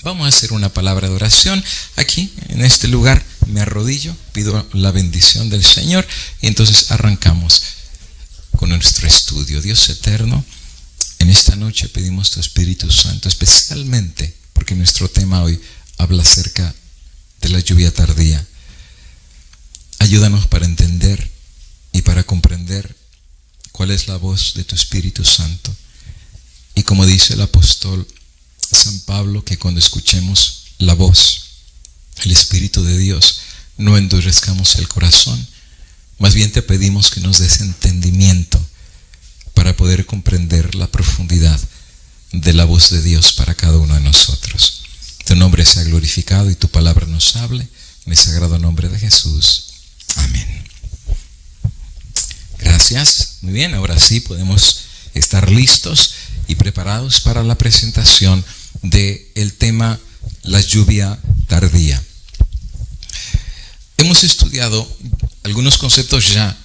Vamos a hacer una palabra de oración. Aquí, en este lugar, me arrodillo, pido la bendición del Señor y entonces arrancamos con nuestro estudio. Dios eterno, en esta noche pedimos tu Espíritu Santo, especialmente porque nuestro tema hoy habla acerca de la lluvia tardía. Ayúdanos para entender y para comprender cuál es la voz de tu Espíritu Santo. Y como dice el apóstol San Pablo, que cuando escuchemos la voz, el Espíritu de Dios, no endurezcamos el corazón. Más bien te pedimos que nos des entendimiento para poder comprender la profundidad de la voz de Dios para cada uno de nosotros. Tu nombre sea glorificado y tu palabra nos hable. En el sagrado nombre de Jesús. Amén. Gracias. Muy bien, ahora sí podemos estar listos y preparados para la presentación del tema la lluvia tardía. Hemos estudiado algunos conceptos ya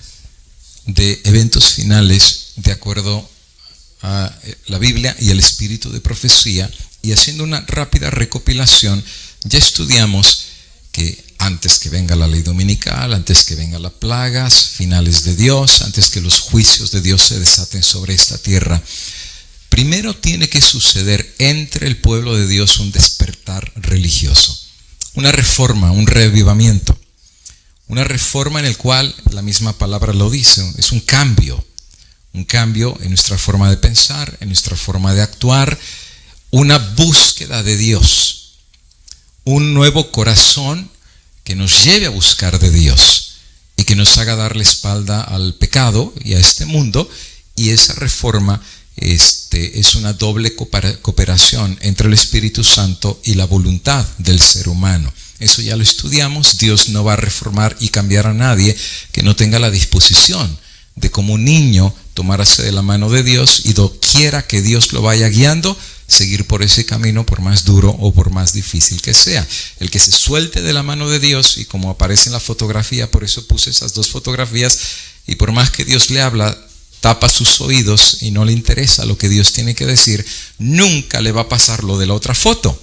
de eventos finales de acuerdo a la Biblia y el espíritu de profecía, y haciendo una rápida recopilación ya estudiamos que antes que venga la ley dominical, antes que vengan las plagas finales de Dios, antes que los juicios de Dios se desaten sobre esta tierra, primero tiene que suceder entre el pueblo de Dios un despertar religioso, una reforma, un reavivamiento, una reforma en el cual la misma palabra lo dice, es un cambio en nuestra forma de pensar, en nuestra forma de actuar, una búsqueda de Dios, un nuevo corazón que nos lleve a buscar de Dios y que nos haga dar la espalda al pecado y a este mundo. Y esa reforma es una doble cooperación entre el Espíritu Santo y la voluntad del ser humano. Eso ya lo estudiamos. Dios no va a reformar y cambiar a nadie que no tenga la disposición de, como un niño, tomarse de la mano de Dios y doquiera que Dios lo vaya guiando, seguir por ese camino por más duro o por más difícil que sea. El que se suelte de la mano de Dios, y como aparece en la fotografía, por eso puse esas dos fotografías, y por más que Dios le habla, tapa sus oídos y no le interesa lo que Dios tiene que decir, nunca le va a pasar lo de la otra foto,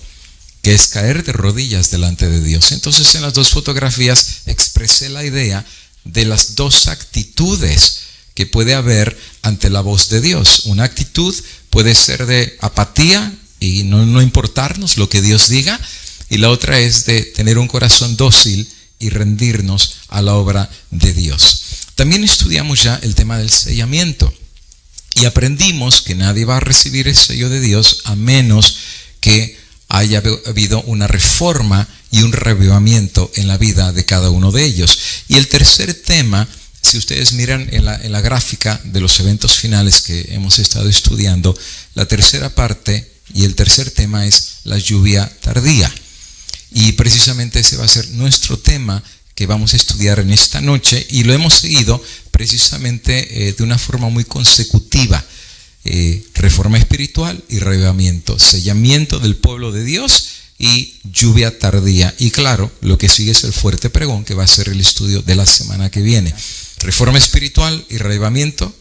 que es caer de rodillas delante de Dios. Entonces en las dos fotografías expresé la idea de las dos actitudes que puede haber ante la voz de Dios. Una actitud puede ser de apatía y no importarnos lo que Dios diga, y la otra es de tener un corazón dócil y rendirnos a la obra de Dios. También estudiamos ya el tema del sellamiento y aprendimos que nadie va a recibir el sello de Dios a menos que haya habido una reforma y un reavivamiento en la vida de cada uno de ellos. Y el tercer tema, si ustedes miran en la gráfica de los eventos finales que hemos estado estudiando, la tercera parte y el tercer tema es la lluvia tardía. Y precisamente ese va a ser nuestro tema que vamos a estudiar en esta noche, y lo hemos seguido precisamente de una forma muy consecutiva. Reforma espiritual y reavivamiento, sellamiento del pueblo de Dios y lluvia tardía. Y claro, lo que sigue es el fuerte pregón, que va a ser el estudio de la semana que viene. Reforma espiritual y reavivamiento.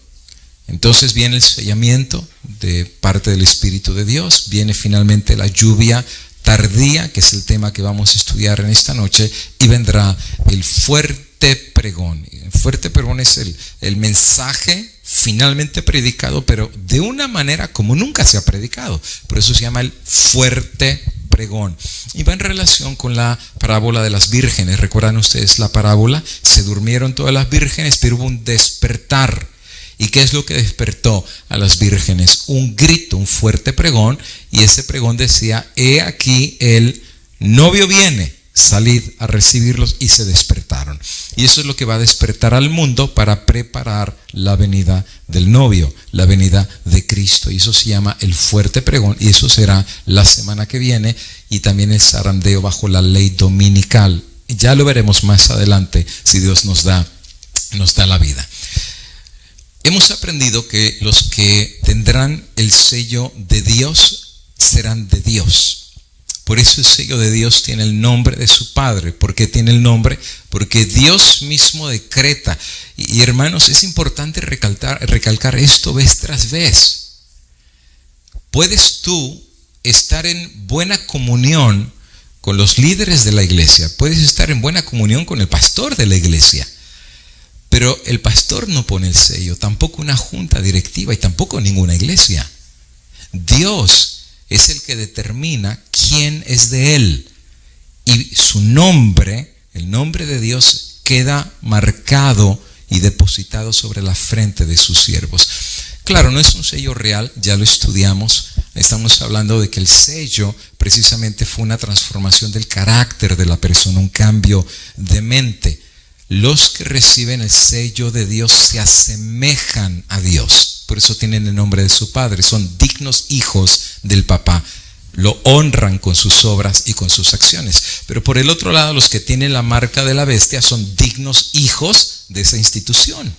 Entonces viene el sellamiento de parte del Espíritu de Dios. Viene finalmente la lluvia tardía, que es el tema que vamos a estudiar en esta noche. Y vendrá el fuerte pregón. El fuerte pregón es el mensaje finalmente predicado, pero de una manera como nunca se ha predicado. Por eso se llama el fuerte pregón. Y va en relación con la parábola de las vírgenes. ¿Recuerdan ustedes la parábola? Se durmieron todas las vírgenes, pero hubo un despertar. ¿Y qué es lo que despertó a las vírgenes? Un grito, un fuerte pregón. Y ese pregón decía: he aquí el novio viene, salid a recibirlos. Y se despertaron. Y eso es lo que va a despertar al mundo para preparar la venida del novio, la venida de Cristo. Y eso se llama el fuerte pregón. Y eso será la semana que viene. Y también el zarandeo bajo la ley dominical. Ya lo veremos más adelante, si Dios nos da la vida. Hemos aprendido que los que tendrán el sello de Dios serán de Dios. Por eso el sello de Dios tiene el nombre de su Padre. ¿Por qué tiene el nombre? Porque Dios mismo decreta. Y hermanos, es importante recalcar esto vez tras vez. ¿Puedes tú estar en buena comunión con los líderes de la iglesia, puedes estar en buena comunión con el pastor de la iglesia, pero el pastor no pone el sello, tampoco una junta directiva y tampoco ninguna iglesia. Dios es el que determina quién es de él, y su nombre, el nombre de Dios, queda marcado y depositado sobre la frente de sus siervos. Claro, no es un sello real, ya lo estudiamos. Estamos hablando de que el sello precisamente fue una transformación del carácter de la persona, un cambio de mente. Los que reciben el sello de Dios se asemejan a Dios, por eso tienen el nombre de su Padre, son dignos hijos del Papá. Lo honran con sus obras y con sus acciones. Pero por el otro lado, los que tienen la marca de la bestia son dignos hijos de esa institución.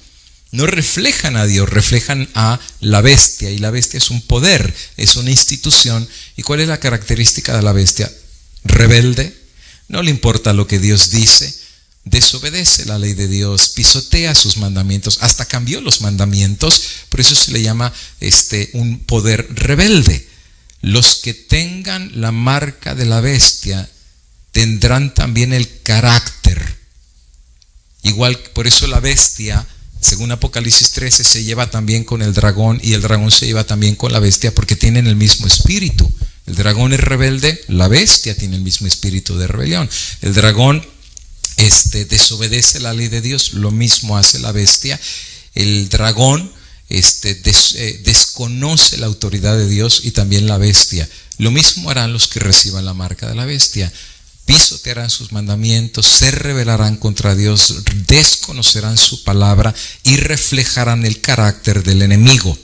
No reflejan a Dios, reflejan a la bestia. Y la bestia es un poder, es una institución. ¿Y cuál es la característica de la bestia? Rebelde, no le importa lo que Dios dice, desobedece la ley de Dios, pisotea sus mandamientos, hasta cambió los mandamientos. Por eso se le llama un poder rebelde. Los que tengan la marca de la bestia tendrán también el carácter. Igual, por eso la bestia, según Apocalipsis 13, se lleva también con el dragón, y el dragón se lleva también con la bestia, porque tienen el mismo espíritu. El dragón es rebelde, la bestia tiene el mismo espíritu de rebelión. El dragón desobedece la ley de Dios, lo mismo hace la bestia. El dragón desconoce la autoridad de Dios, y también la bestia. Lo mismo harán los que reciban la marca de la bestia. Pisotearán sus mandamientos, se rebelarán contra Dios, desconocerán su palabra y reflejarán el carácter del enemigo,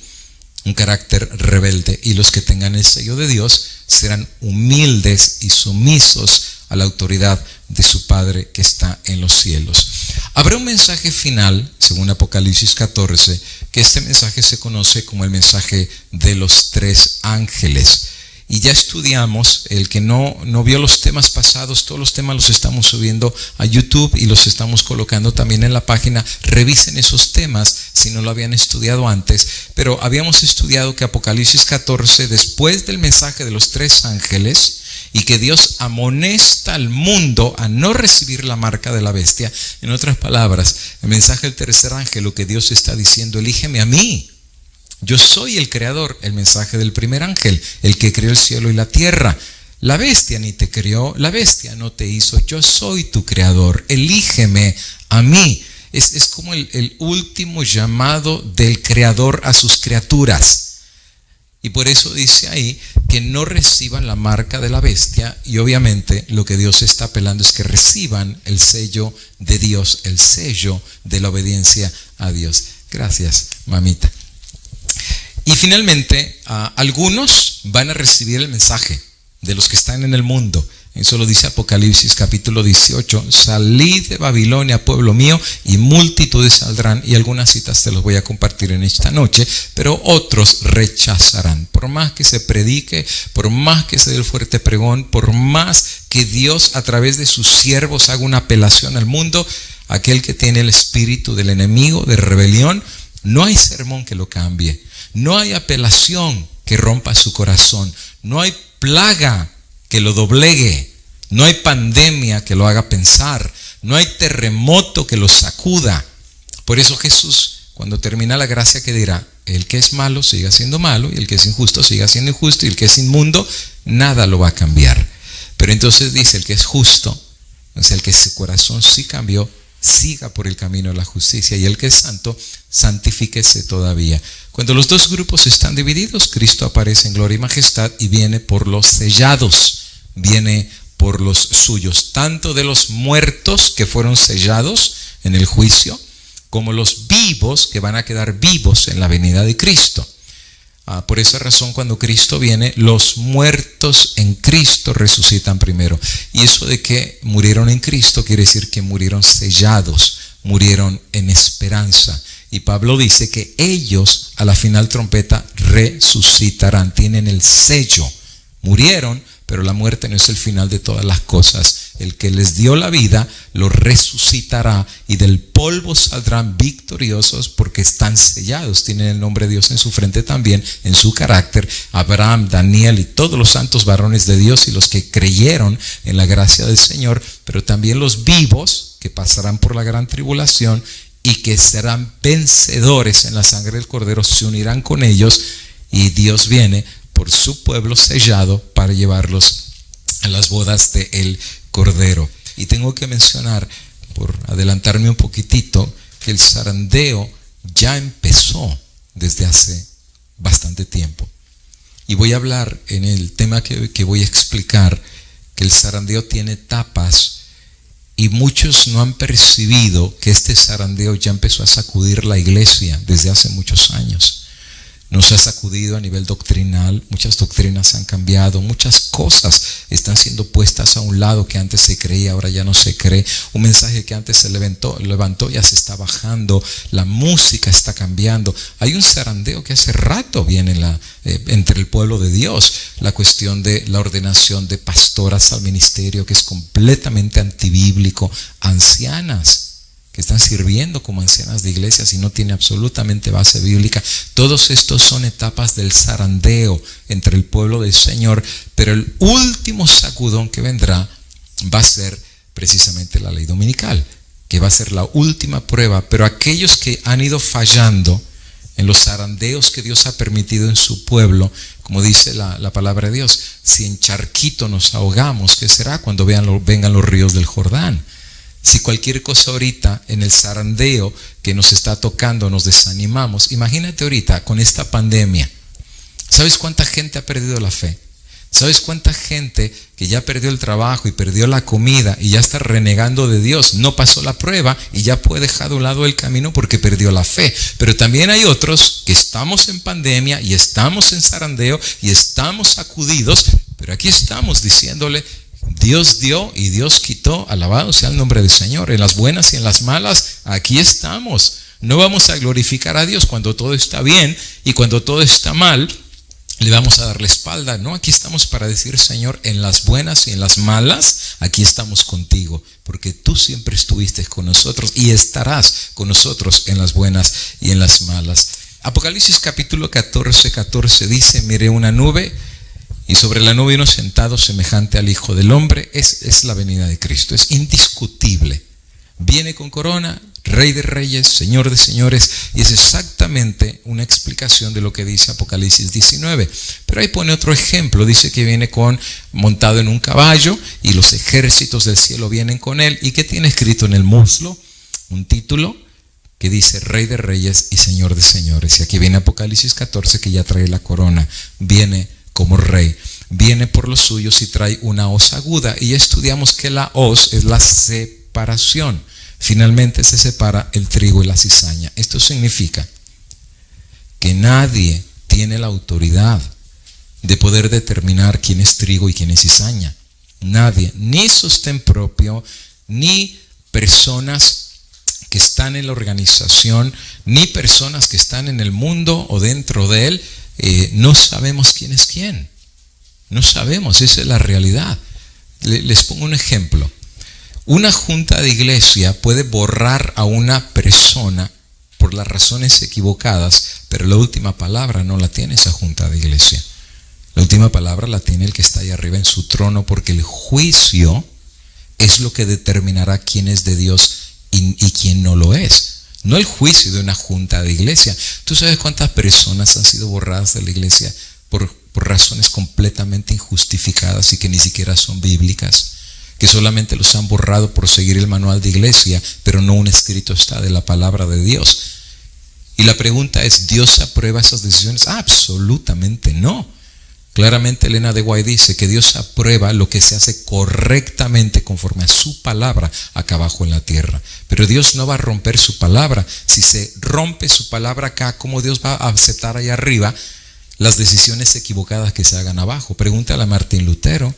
un carácter rebelde. Y los que tengan el sello de Dios serán humildes y sumisos a la autoridad de su Padre que está en los cielos. Habrá un mensaje final, según Apocalipsis 14, que este mensaje se conoce como el mensaje de los 3 ángeles. Y ya estudiamos, el que no vio los temas pasados, todos los temas los estamos subiendo a YouTube y los estamos colocando también en la página. Revisen esos temas si no lo habían estudiado antes. Pero habíamos estudiado que Apocalipsis 14, después del mensaje de los 3 ángeles, y que Dios amonesta al mundo a no recibir la marca de la bestia. En otras palabras, el mensaje del tercer ángel, lo que Dios está diciendo: elígeme a mí, yo soy el creador. El mensaje del primer ángel, el que creó el cielo y la tierra: la bestia ni te creó, la bestia no te hizo, yo soy tu creador, elígeme a mí. Es como el último llamado del creador a sus criaturas. Y por eso dice ahí que no reciban la marca de la bestia. Y obviamente lo que Dios está apelando es que reciban el sello de Dios, el sello de la obediencia a Dios. Gracias, mamita. Y finalmente, algunos van a recibir el mensaje de los que están en el mundo. Eso lo dice Apocalipsis capítulo 18. Salid de Babilonia, pueblo mío, y multitudes saldrán. Y algunas citas te las voy a compartir en esta noche. Pero otros rechazarán. Por más que se predique, por más que se dé el fuerte pregón, por más que Dios a través de sus siervos haga una apelación al mundo, aquel que tiene el espíritu del enemigo, de rebelión, no hay sermón que lo cambie. No hay apelación que rompa su corazón. No hay plaga que lo doblegue. No hay pandemia que lo haga pensar. No hay terremoto que lo sacuda. Por eso Jesús, cuando termina la gracia, que dirá: el que es malo siga siendo malo, y el que es injusto siga siendo injusto, y el que es inmundo, nada lo va a cambiar. Pero entonces dice: el que es justo, o sea, el que su corazón sí cambió, siga por el camino de la justicia, y el que es santo, santifíquese todavía. Cuando los dos grupos están divididos, Cristo aparece en gloria y majestad y viene por los sellados, viene por los suyos, tanto de los muertos que fueron sellados en el juicio, como los vivos que van a quedar vivos en la venida de Cristo. Por esa razón, cuando Cristo viene, los muertos en Cristo resucitan primero. Y eso de que murieron en Cristo quiere decir que murieron sellados, murieron en esperanza. Y Pablo dice que ellos a la final trompeta resucitarán, tienen el sello. Murieron, pero la muerte no es el final de todas las cosas el que les dio la vida, los resucitará y del polvo saldrán victoriosos porque están sellados. Tienen el nombre de Dios en su frente también, en su carácter. Abraham, Daniel y todos los santos varones de Dios y los que creyeron en la gracia del Señor, pero también los vivos que pasarán por la gran tribulación y que serán vencedores en la sangre del Cordero, se unirán con ellos y Dios viene por su pueblo sellado para llevarlos a las bodas del Cordero. Y tengo que mencionar, por adelantarme un poquitito, que el zarandeo ya empezó desde hace bastante tiempo. Y voy a hablar en el tema que voy a explicar, que el zarandeo tiene etapas. Y muchos no han percibido que este zarandeo ya empezó a sacudir la iglesia desde hace muchos años. Nos ha sacudido a nivel doctrinal, muchas doctrinas han cambiado, muchas cosas están siendo puestas a un lado que antes se creía, ahora ya no se cree. Un mensaje que antes se levantó ya se está bajando, la música está cambiando. Hay un zarandeo que hace rato viene entre el pueblo de Dios, la cuestión de la ordenación de pastoras al ministerio, que es completamente antibíblico, ancianas que están sirviendo como ancianas de iglesias y no tiene absolutamente base bíblica. Todos estos son etapas del zarandeo entre el pueblo del Señor, pero el último sacudón que vendrá va a ser precisamente la ley dominical, que va a ser la última prueba. Pero aquellos que han ido fallando en los zarandeos que Dios ha permitido en su pueblo, como dice la palabra de Dios, si en charquito nos ahogamos, ¿qué será cuando vengan los ríos del Jordán? Si cualquier cosa ahorita en el zarandeo que nos está tocando nos desanimamos, imagínate ahorita con esta pandemia. ¿Sabes cuánta gente ha perdido la fe? ¿Sabes cuánta gente que ya perdió el trabajo y perdió la comida y ya está renegando de Dios? No pasó la prueba y ya fue dejado a un lado el camino porque perdió la fe. Pero también hay otros que estamos en pandemia y estamos en zarandeo y estamos sacudidos, pero aquí estamos diciéndole: Dios dio y Dios quitó, alabado sea el nombre del Señor. En las buenas y en las malas, aquí estamos. No vamos a glorificar a Dios cuando todo está bien, y cuando todo está mal le vamos a dar la espalda. No, aquí estamos para decir: Señor, en las buenas y en las malas, aquí estamos contigo, porque tú siempre estuviste con nosotros y estarás con nosotros en las buenas y en las malas. Apocalipsis capítulo 14 dice: miré una nube, y sobre la nube uno sentado semejante al Hijo del Hombre. Es la venida de Cristo, es indiscutible. Viene con corona, Rey de Reyes, Señor de Señores, y es exactamente una explicación de lo que dice Apocalipsis 19. Pero ahí pone otro ejemplo, dice que viene montado en un caballo y los ejércitos del cielo vienen con él. ¿Y qué tiene escrito en el muslo? Un título que dice Rey de Reyes y Señor de Señores. Y aquí viene Apocalipsis 14, que ya trae la corona, viene como rey, viene por los suyos y trae una hoz aguda. Y ya estudiamos que la hoz es la separación. Finalmente se separa el trigo y la cizaña. Esto significa que nadie tiene la autoridad de poder determinar quién es trigo y quién es cizaña. Nadie, ni sostén propio, ni personas que están en la organización, ni personas que están en el mundo o dentro de él. No sabemos quién es quién. No sabemos, esa es la realidad. Les pongo un ejemplo. Una junta de iglesia puede borrar a una persona por las razones equivocadas, pero la última palabra no la tiene esa junta de iglesia. La última palabra la tiene el que está ahí arriba en su trono, porque el juicio es lo que determinará quién es de Dios y quién no lo es. No el juicio de una junta de iglesia. ¿Tú sabes cuántas personas han sido borradas de la iglesia por razones completamente injustificadas y que ni siquiera son bíblicas? Que solamente los han borrado por seguir el manual de iglesia, pero no un escrito está de la palabra de Dios. Y la pregunta es: ¿Dios aprueba esas decisiones? Absolutamente no. Claramente Elena de White dice que Dios aprueba lo que se hace correctamente conforme a su palabra acá abajo en la tierra. Pero Dios no va a romper su palabra. Si se rompe su palabra acá, ¿cómo Dios va a aceptar allá arriba las decisiones equivocadas que se hagan abajo? Pregúntale a Martín Lutero.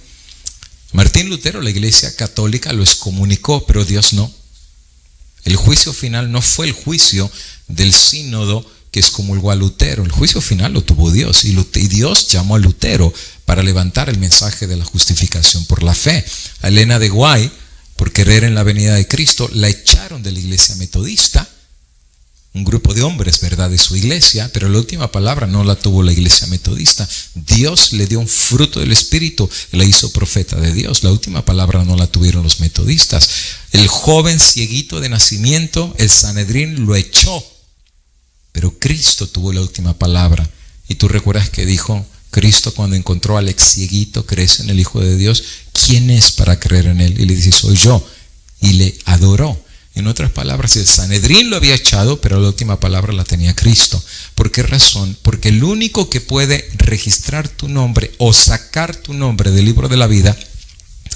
Martín Lutero, la iglesia católica lo excomunicó, pero Dios no. El juicio final no fue el juicio del sínodo que excomulgó a Lutero. El juicio final lo tuvo Dios, y Dios llamó a Lutero para levantar el mensaje de la justificación por la fe. A Elena de White, por creer en la venida de Cristo, la echaron de la iglesia metodista, un grupo de hombres, ¿verdad?, de su iglesia, pero la última palabra no la tuvo la iglesia metodista. Dios le dio un fruto del Espíritu y la hizo profeta de Dios. La última palabra no la tuvieron los metodistas. El joven cieguito de nacimiento, el Sanedrín lo echó, pero Cristo tuvo la última palabra. Y tú recuerdas que dijo Cristo cuando encontró al ex cieguito: ¿crees en el Hijo de Dios? ¿Quién es para creer en él? Y le dice: soy yo. Y le adoró. En otras palabras, el Sanedrín lo había echado, pero la última palabra la tenía Cristo. ¿Por qué razón? Porque el único que puede registrar tu nombre o sacar tu nombre del libro de la vida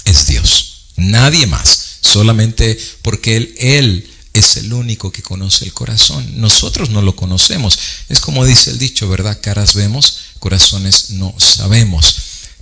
es Dios. Nadie más. Solamente porque Él es el único que conoce el corazón. Nosotros no lo conocemos. Es como dice el dicho, ¿verdad? Caras vemos, corazones no sabemos.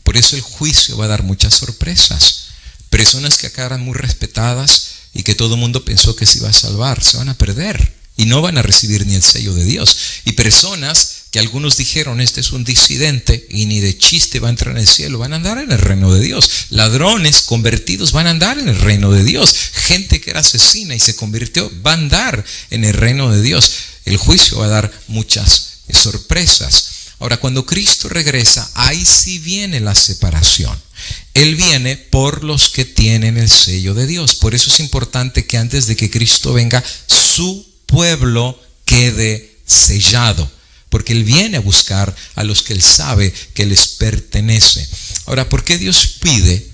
Por eso el juicio va a dar muchas sorpresas. Personas que acá eran muy respetadas y que todo el mundo pensó que se iba a salvar, se van a perder y no van a recibir ni el sello de Dios. Y personas que algunos dijeron: este es un disidente y ni de chiste va a entrar en el cielo, van a andar en el reino de Dios. Ladrones convertidos van a andar en el reino de Dios. Gente que era asesina y se convirtió va a andar en el reino de Dios. El juicio va a dar muchas sorpresas. Ahora, cuando Cristo regresa, ahí sí viene la separación. Él viene por los que tienen el sello de Dios. Por eso es importante que antes de que Cristo venga, su pueblo quede sellado, porque Él viene a buscar a los que Él sabe que les pertenece. Ahora, ¿por qué Dios pide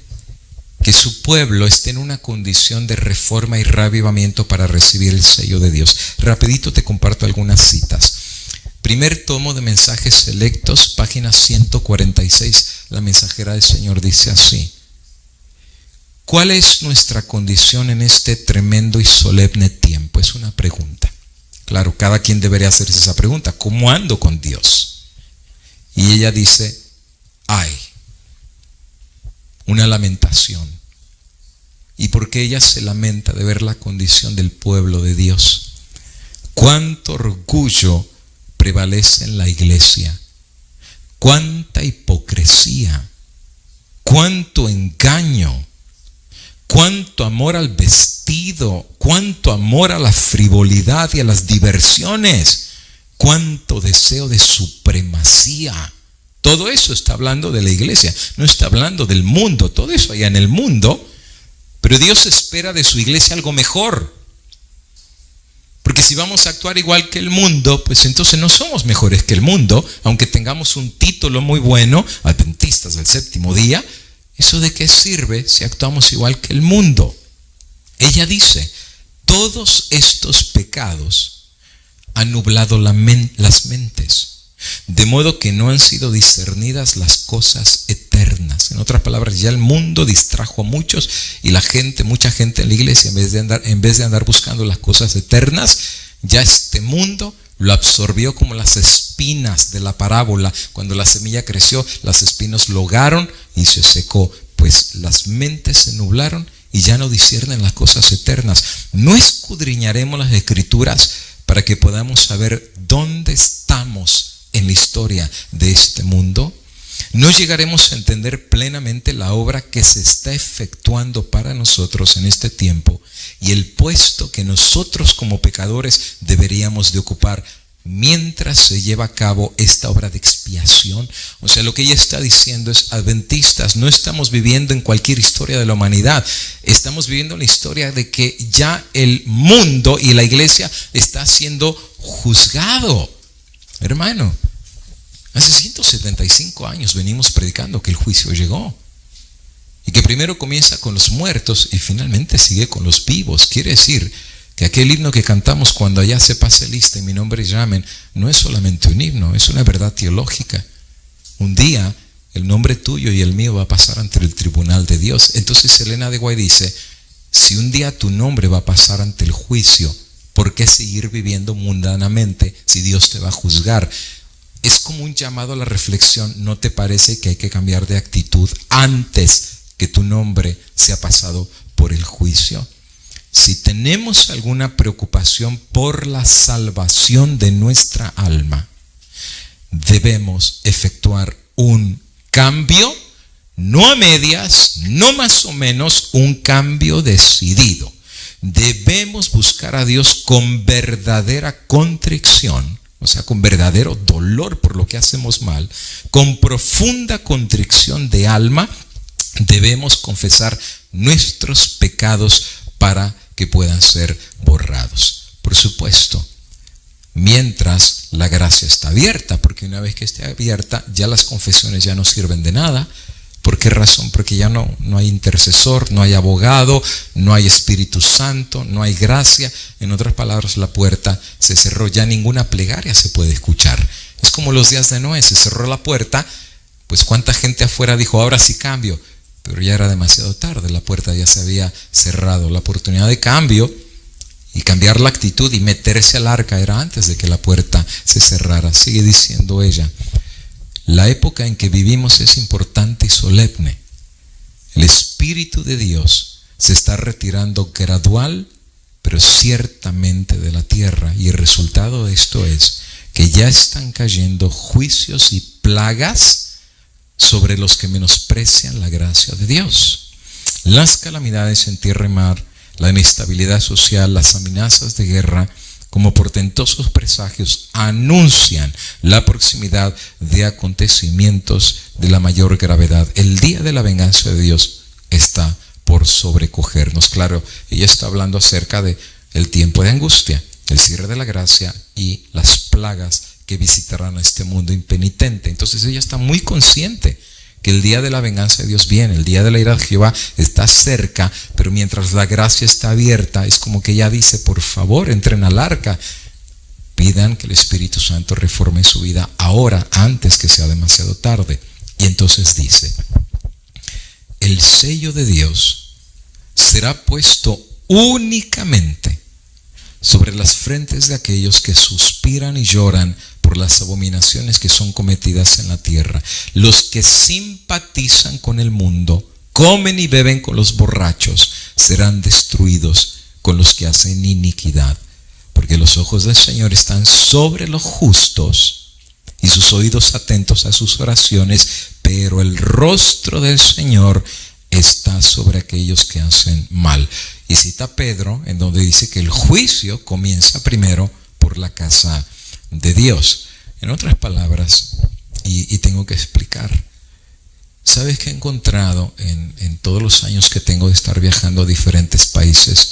que su pueblo esté en una condición de reforma y reavivamiento para recibir el sello de Dios? Rapidito te comparto algunas citas. Primer tomo de Mensajes Selectos, página 146, la mensajera del Señor dice así: ¿cuál es nuestra condición en este tremendo y solemne tiempo? Es una pregunta. Claro, cada quien debería hacerse esa pregunta. ¿Cómo ando con Dios? Y ella dice: ay, una lamentación. ¿Y por qué ella se lamenta de ver la condición del pueblo de Dios? ¿Cuánto orgullo prevalece en la iglesia? Cuánta hipocresía, cuánto engaño, cuánto amor al vestido, cuánto amor a la frivolidad y a las diversiones, cuánto deseo de supremacía. Todo eso está hablando de la iglesia, no está hablando del mundo. Todo eso allá en el mundo, pero Dios espera de su iglesia algo mejor. Porque si vamos a actuar igual que el mundo, pues entonces no somos mejores que el mundo, aunque tengamos un título muy bueno, adventistas del séptimo día. ¿Eso de qué sirve si actuamos igual que el mundo? Ella dice: todos estos pecados han nublado las mentes, de modo que no han sido discernidas las cosas eternas. En otras palabras, ya el mundo distrajo a muchos, y mucha gente en la iglesia, en vez de andar buscando las cosas eternas, ya este mundo lo absorbió como las espinas de la parábola. Cuando la semilla creció, las espinas lo ahogaron y se secó. Pues las mentes se nublaron y ya no disciernen las cosas eternas. ¿No escudriñaremos las Escrituras para que podamos saber dónde estamos en la historia de este mundo? No llegaremos a entender plenamente la obra que se está efectuando para nosotros en este tiempo y el puesto que nosotros como pecadores deberíamos de ocupar mientras se lleva a cabo esta obra de expiación. O sea, lo que ella está diciendo es: adventistas, no estamos viviendo en cualquier historia de la humanidad, estamos viviendo la historia de que ya el mundo y la iglesia está siendo juzgado. Hermano, hace 175 años venimos predicando que el juicio llegó y que primero comienza con los muertos y finalmente sigue con los vivos. Quiere decir que aquel himno que cantamos: cuando allá se pase lista y mi nombre llamen, no es solamente un himno, es una verdad teológica. Un día el nombre tuyo y el mío va a pasar ante el tribunal de Dios. Entonces Elena de White dice: si un día tu nombre va a pasar ante el juicio, ¿por qué seguir viviendo mundanamente si Dios te va a juzgar? Es como un llamado a la reflexión. ¿No te parece que hay que cambiar de actitud antes que tu nombre sea pasado por el juicio? si tenemos alguna preocupación por la salvación de nuestra alma, debemos efectuar un cambio, no a medias, no más o menos, un cambio decidido. Debemos buscar a Dios con verdadera contrición, o sea, con verdadero dolor por lo que hacemos mal, con profunda contrición de alma. Debemos confesar nuestros pecados para que puedan ser borrados. Por supuesto, mientras la gracia está abierta, porque una vez que esté abierta, ya las confesiones ya no sirven de nada. ¿Por qué razón? Porque ya no hay intercesor, no hay abogado, no hay Espíritu Santo, no hay gracia. En otras palabras, la puerta se cerró, ya ninguna plegaria se puede escuchar. Es como los días de Noé, se cerró la puerta, pues cuánta gente afuera dijo, ahora sí cambio, pero ya era demasiado tarde, la puerta ya se había cerrado. La oportunidad de cambio y cambiar la actitud y meterse al arca era antes de que la puerta se cerrara. Sigue diciendo ella, la época en que vivimos es importante y solemne. El Espíritu de Dios se está retirando gradual, pero ciertamente de la tierra, y el resultado de esto es que ya están cayendo juicios y plagas sobre los que menosprecian la gracia de Dios. Las calamidades en tierra y mar, la inestabilidad social, las amenazas de guerra, como portentosos presagios, anuncian la proximidad de acontecimientos de la mayor gravedad. El día de la venganza de Dios está por sobrecogernos. Claro, ella está hablando acerca de el tiempo de angustia, el cierre de la gracia y las plagas que visitarán a este mundo impenitente. Entonces ella está muy consciente que el día de la venganza de Dios viene, el día de la ira de Jehová está cerca, pero mientras la gracia está abierta, es como que ella dice, por favor, entren al arca, pidan que el Espíritu Santo reforme su vida ahora, antes que sea demasiado tarde. Y entonces dice, el sello de Dios será puesto únicamente sobre las frentes de aquellos que suspiran y lloran por las abominaciones que son cometidas en la tierra. Los que simpatizan con el mundo, comen y beben con los borrachos, serán destruidos con los que hacen iniquidad. Porque los ojos del Señor están sobre los justos y sus oídos atentos a sus oraciones, pero el rostro del Señor está sobre aquellos que hacen mal. Y cita Pedro, en donde dice que el juicio comienza primero por la casa de Dios. En otras palabras, y tengo que explicar, ¿sabes qué he encontrado en todos los años que tengo de estar viajando a diferentes países?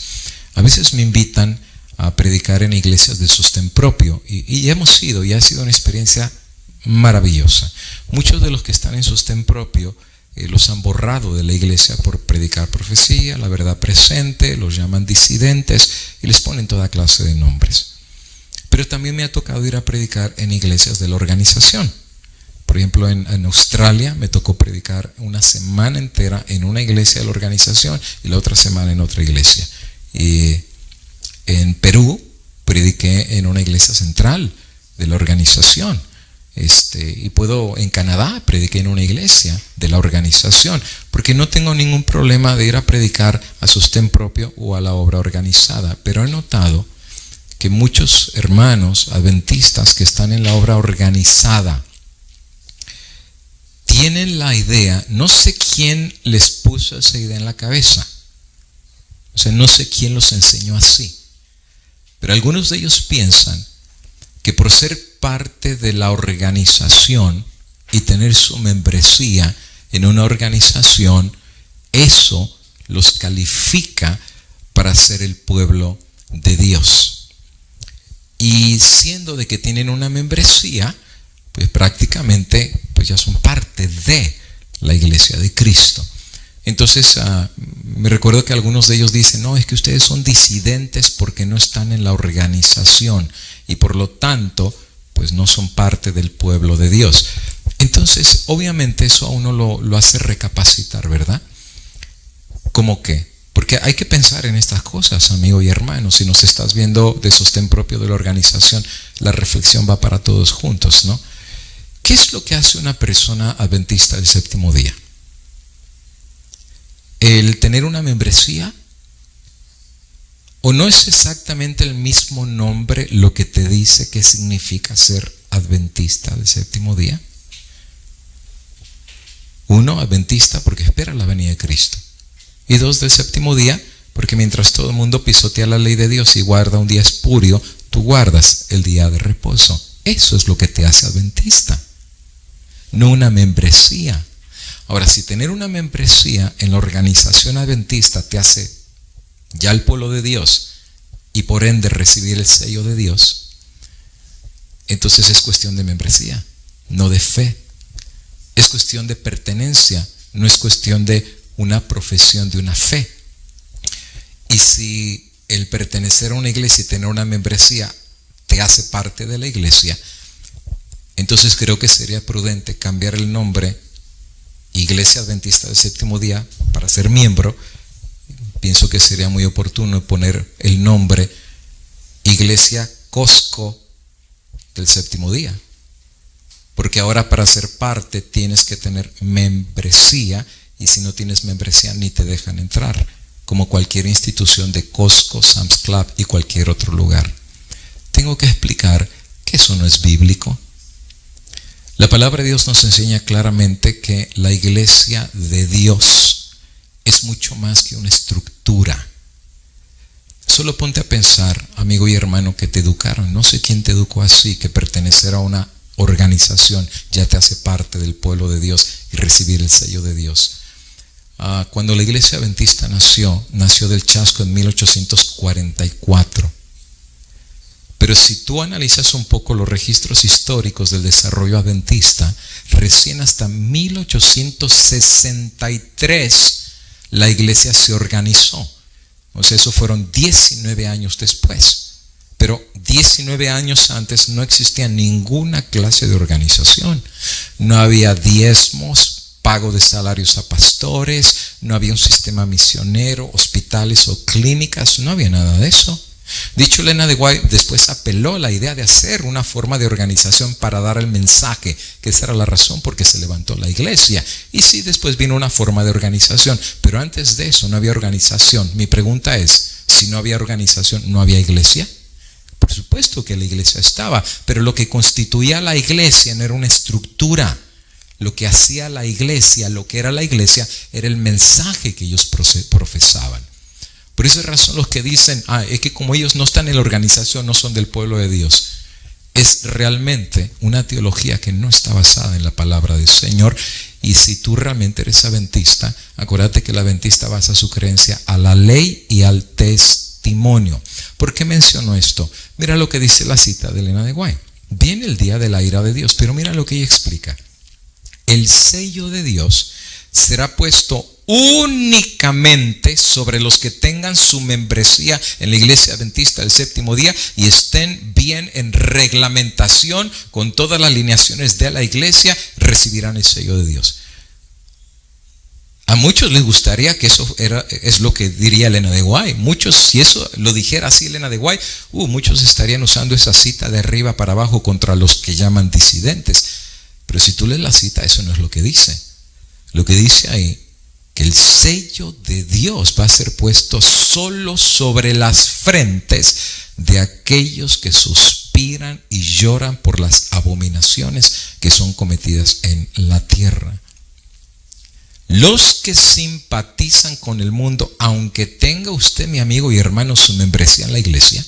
A veces me invitan a predicar en iglesias de sostén propio y hemos ido, y ha sido una experiencia maravillosa. Muchos de los que están en sostén propio los han borrado de la iglesia por predicar profecía, la verdad presente, los llaman disidentes y les ponen toda clase de nombres. Pero también me ha tocado ir a predicar en iglesias de la organización. Por ejemplo, en Australia me tocó predicar una semana entera en una iglesia de la organización y la otra semana en otra iglesia. Y en Perú prediqué en una iglesia central de la organización. En Canadá prediqué en una iglesia de la organización, porque no tengo ningún problema de ir a predicar a sostén propio o a la obra organizada. Pero he notado que muchos hermanos adventistas que están en la obra organizada tienen la idea, no sé quién les puso esa idea en la cabeza, o sea, no sé quién los enseñó así, pero algunos de ellos piensan que por ser parte de la organización y tener su membresía en una organización, eso los califica para ser el pueblo de Dios. Y siendo de que tienen una membresía, pues prácticamente pues ya son parte de la iglesia de Cristo. Entonces me recuerdo que algunos de ellos dicen, no, es que ustedes son disidentes porque no están en la organización y por lo tanto pues no son parte del pueblo de Dios. Entonces obviamente eso a uno lo hace recapacitar, ¿verdad? ¿Cómo qué? Porque hay que pensar en estas cosas, amigo y hermano. Si nos estás viendo de sostén propio de la organización, la reflexión va para todos juntos, ¿no? ¿Qué es lo que hace una persona adventista del séptimo día? El tener una membresía, ¿O no es exactamente el mismo nombre lo que te dice qué significa ser adventista del séptimo día? Uno, adventista porque espera la venida de Cristo. Y dos, del séptimo día, porque mientras todo el mundo pisotea la ley de Dios y guarda un día espurio, tú guardas el día de reposo. Eso es lo que te hace adventista, no una membresía. Ahora, si tener una membresía en la organización adventista te hace ya el pueblo de Dios y por ende recibir el sello de Dios, entonces es cuestión de membresía, no de fe. Es cuestión de pertenencia, no es cuestión de una profesión de una fe. Y si el pertenecer a una iglesia y tener una membresía te hace parte de la iglesia, entonces creo que sería prudente cambiar el nombre Iglesia Adventista del Séptimo Día para ser miembro. Pienso que sería muy oportuno poner el nombre Iglesia Costco del Séptimo Día, porque ahora para ser parte tienes que tener membresía, y si no tienes membresía ni te dejan entrar, como cualquier institución de Costco, Sam's Club y cualquier otro lugar. Tengo que explicar que eso no es bíblico. La palabra de Dios nos enseña claramente que la iglesia de Dios es mucho más que una estructura. Solo ponte a pensar, amigo y hermano, que te educaron. No sé quién te educó así, que pertenecer a una organización ya te hace parte del pueblo de Dios y recibir el sello de Dios. Cuando la iglesia adventista nació del chasco en 1844. Pero si tú analizas un poco los registros históricos del desarrollo adventista, recién hasta 1863 la iglesia se organizó. O sea, eso fueron 19 años después. Pero 19 años antes no existía ninguna clase de organización. No había diezmos, pago de salarios a pastores, no había un sistema misionero, hospitales o clínicas, no había nada de eso. Dicho, Elena de White después apeló a la idea de hacer una forma de organización para dar el mensaje, que esa era la razón por que se levantó la iglesia. Y sí, después vino una forma de organización, pero antes de eso no había organización. Mi pregunta es, si no había organización, ¿no había iglesia? Por supuesto que la iglesia estaba, pero lo que constituía la iglesia no era una estructura. Lo que hacía la iglesia, lo que era la iglesia, era el mensaje que ellos profesaban. Por esa razón los que dicen, es que como ellos no están en la organización, no son del pueblo de Dios, es realmente una teología que no está basada en la palabra del Señor. Y si tú realmente eres adventista, acuérdate que el adventista basa su creencia a la ley y al testimonio. ¿Por qué menciono esto? Mira lo que dice la cita de Elena de White. Viene el día de la ira de Dios, pero mira lo que ella explica. El sello de Dios será puesto únicamente sobre los que tengan su membresía en la iglesia adventista del séptimo día y estén bien en reglamentación con todas las alineaciones de la iglesia, recibirán el sello de Dios. A muchos les gustaría que eso es lo que diría Elena de White. Muchos, si eso lo dijera así Elena de White, muchos estarían usando esa cita de arriba para abajo contra los que llaman disidentes. Pero si tú lees la cita, eso no es lo que dice. Lo que dice ahí, que el sello de Dios va a ser puesto solo sobre las frentes de aquellos que suspiran y lloran por las abominaciones que son cometidas en la tierra. Los que simpatizan con el mundo, aunque tenga usted, mi amigo y hermano, su membresía en la iglesia,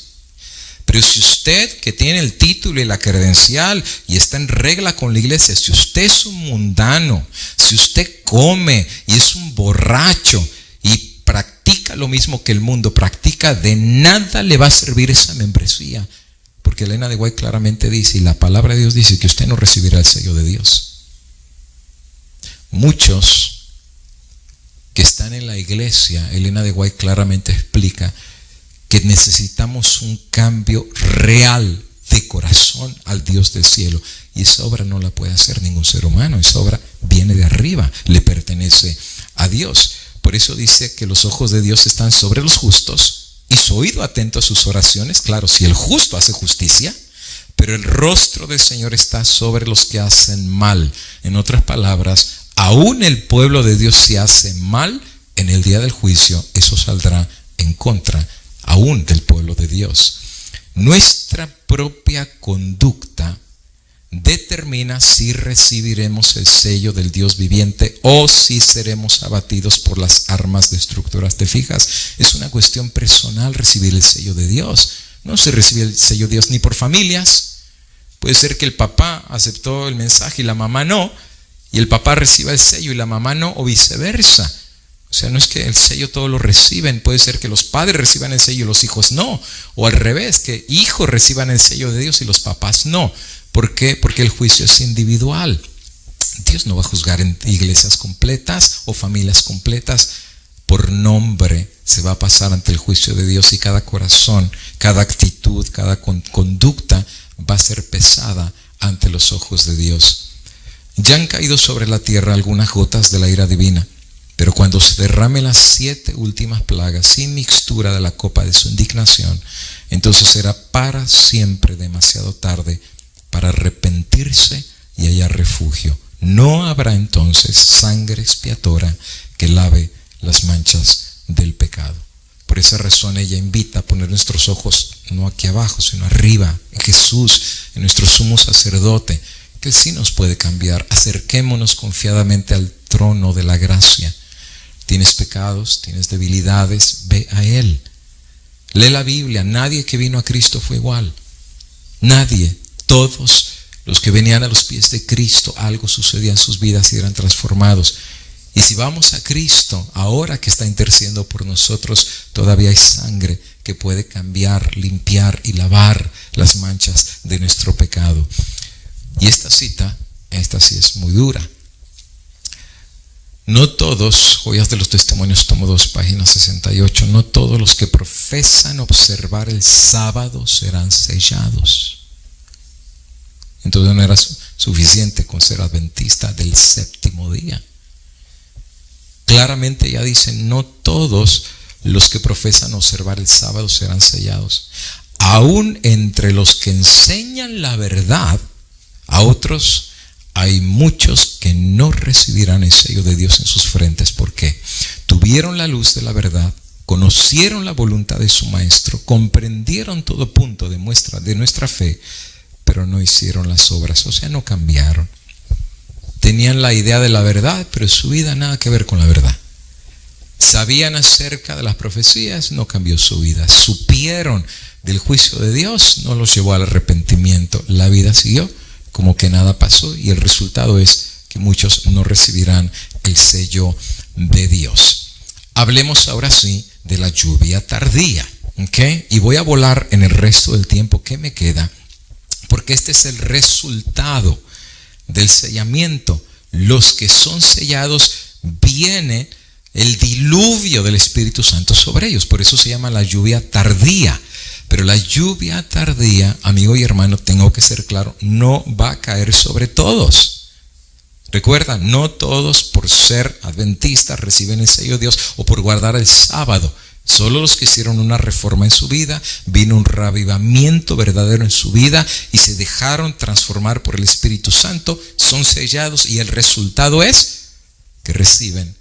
pero si usted que tiene el título y la credencial y está en regla con la iglesia, si usted es un mundano, si usted come y es un borracho y practica lo mismo que el mundo practica, de nada le va a servir esa membresía. Porque Elena de White claramente dice, y la palabra de Dios dice, que usted no recibirá el sello de Dios. Muchos que están en la iglesia, Elena de White claramente explica que necesitamos un cambio real de corazón al Dios del cielo, y esa obra no la puede hacer ningún ser humano. Esa obra viene de arriba, le pertenece a Dios. Por eso dice que los ojos de Dios están sobre los justos y su oído atento a sus oraciones. Claro, si el justo hace justicia, pero el rostro del Señor está sobre los que hacen mal. En otras palabras, aún el pueblo de Dios, si hace mal, en el día del juicio eso saldrá en contra aún del pueblo de Dios. Nuestra propia conducta determina si recibiremos el sello del Dios viviente o si seremos abatidos por las armas destructoras. ¿Te fijas? Es una cuestión personal recibir el sello de Dios. No se recibe el sello de Dios ni por familias. Puede ser que el papá aceptó el mensaje y la mamá no, y el papá reciba el sello y la mamá no, o viceversa. O sea, no es que el sello todos lo reciben. Puede ser que los padres reciban el sello y los hijos no, o al revés, que hijos reciban el sello de Dios y los papás no. ¿Por qué? Porque el juicio es individual. Dios no va a juzgar en iglesias completas o familias completas. Por nombre se va a pasar ante el juicio de Dios, y cada corazón, cada actitud, cada conducta va a ser pesada ante los ojos de Dios. Ya han caído sobre la tierra algunas gotas de la ira divina, pero cuando se derramen las 7 últimas plagas sin mixtura de la copa de su indignación, entonces será para siempre demasiado tarde para arrepentirse y hallar refugio. No habrá entonces sangre expiatoria que lave las manchas del pecado. Por esa razón ella invita a poner nuestros ojos no aquí abajo, sino arriba, en Jesús, en nuestro sumo sacerdote, que Él sí nos puede cambiar. Acerquémonos confiadamente al trono de la gracia. Tienes pecados, tienes debilidades, ve a Él. Lee la Biblia. Nadie que vino a Cristo fue igual. Nadie. Todos los que venían a los pies de Cristo, algo sucedía en sus vidas y eran transformados. Y si vamos a Cristo, ahora que está intercediendo por nosotros, todavía hay sangre que puede cambiar, limpiar y lavar las manchas de nuestro pecado. Y esta cita, esta sí es muy dura. No todos, Joyas de los Testimonios, tomo 2, página 68, no todos los que profesan observar el sábado serán sellados. Entonces no era suficiente con ser adventista del séptimo día. Claramente ya dice, no todos los que profesan observar el sábado serán sellados. Aún entre los que enseñan la verdad, a otros hay muchos que no recibirán el sello de Dios en sus frentes. ¿Por qué? Tuvieron la luz de la verdad, conocieron la voluntad de su maestro, comprendieron todo punto de muestra de nuestra fe, pero no hicieron las obras, o sea, no cambiaron. Tenían la idea de la verdad, pero su vida nada que ver con la verdad. Sabían acerca de las profecías, no cambió su vida. Supieron del juicio de Dios, no los llevó al arrepentimiento. La vida siguió como que nada pasó, y el resultado es que muchos no recibirán el sello de Dios. Hablemos ahora sí de la lluvia tardía, ¿ok? Y voy a volar en el resto del tiempo que me queda, porque este es el resultado del sellamiento. Los que son sellados, viene el diluvio del Espíritu Santo sobre ellos. Por eso se llama la lluvia tardía. Pero la lluvia tardía, amigo y hermano, tengo que ser claro, no va a caer sobre todos. Recuerda, no todos por ser adventistas reciben el sello de Dios o por guardar el sábado. Solo los que hicieron una reforma en su vida, vino un reavivamiento verdadero en su vida y se dejaron transformar por el Espíritu Santo, son sellados, y el resultado es que reciben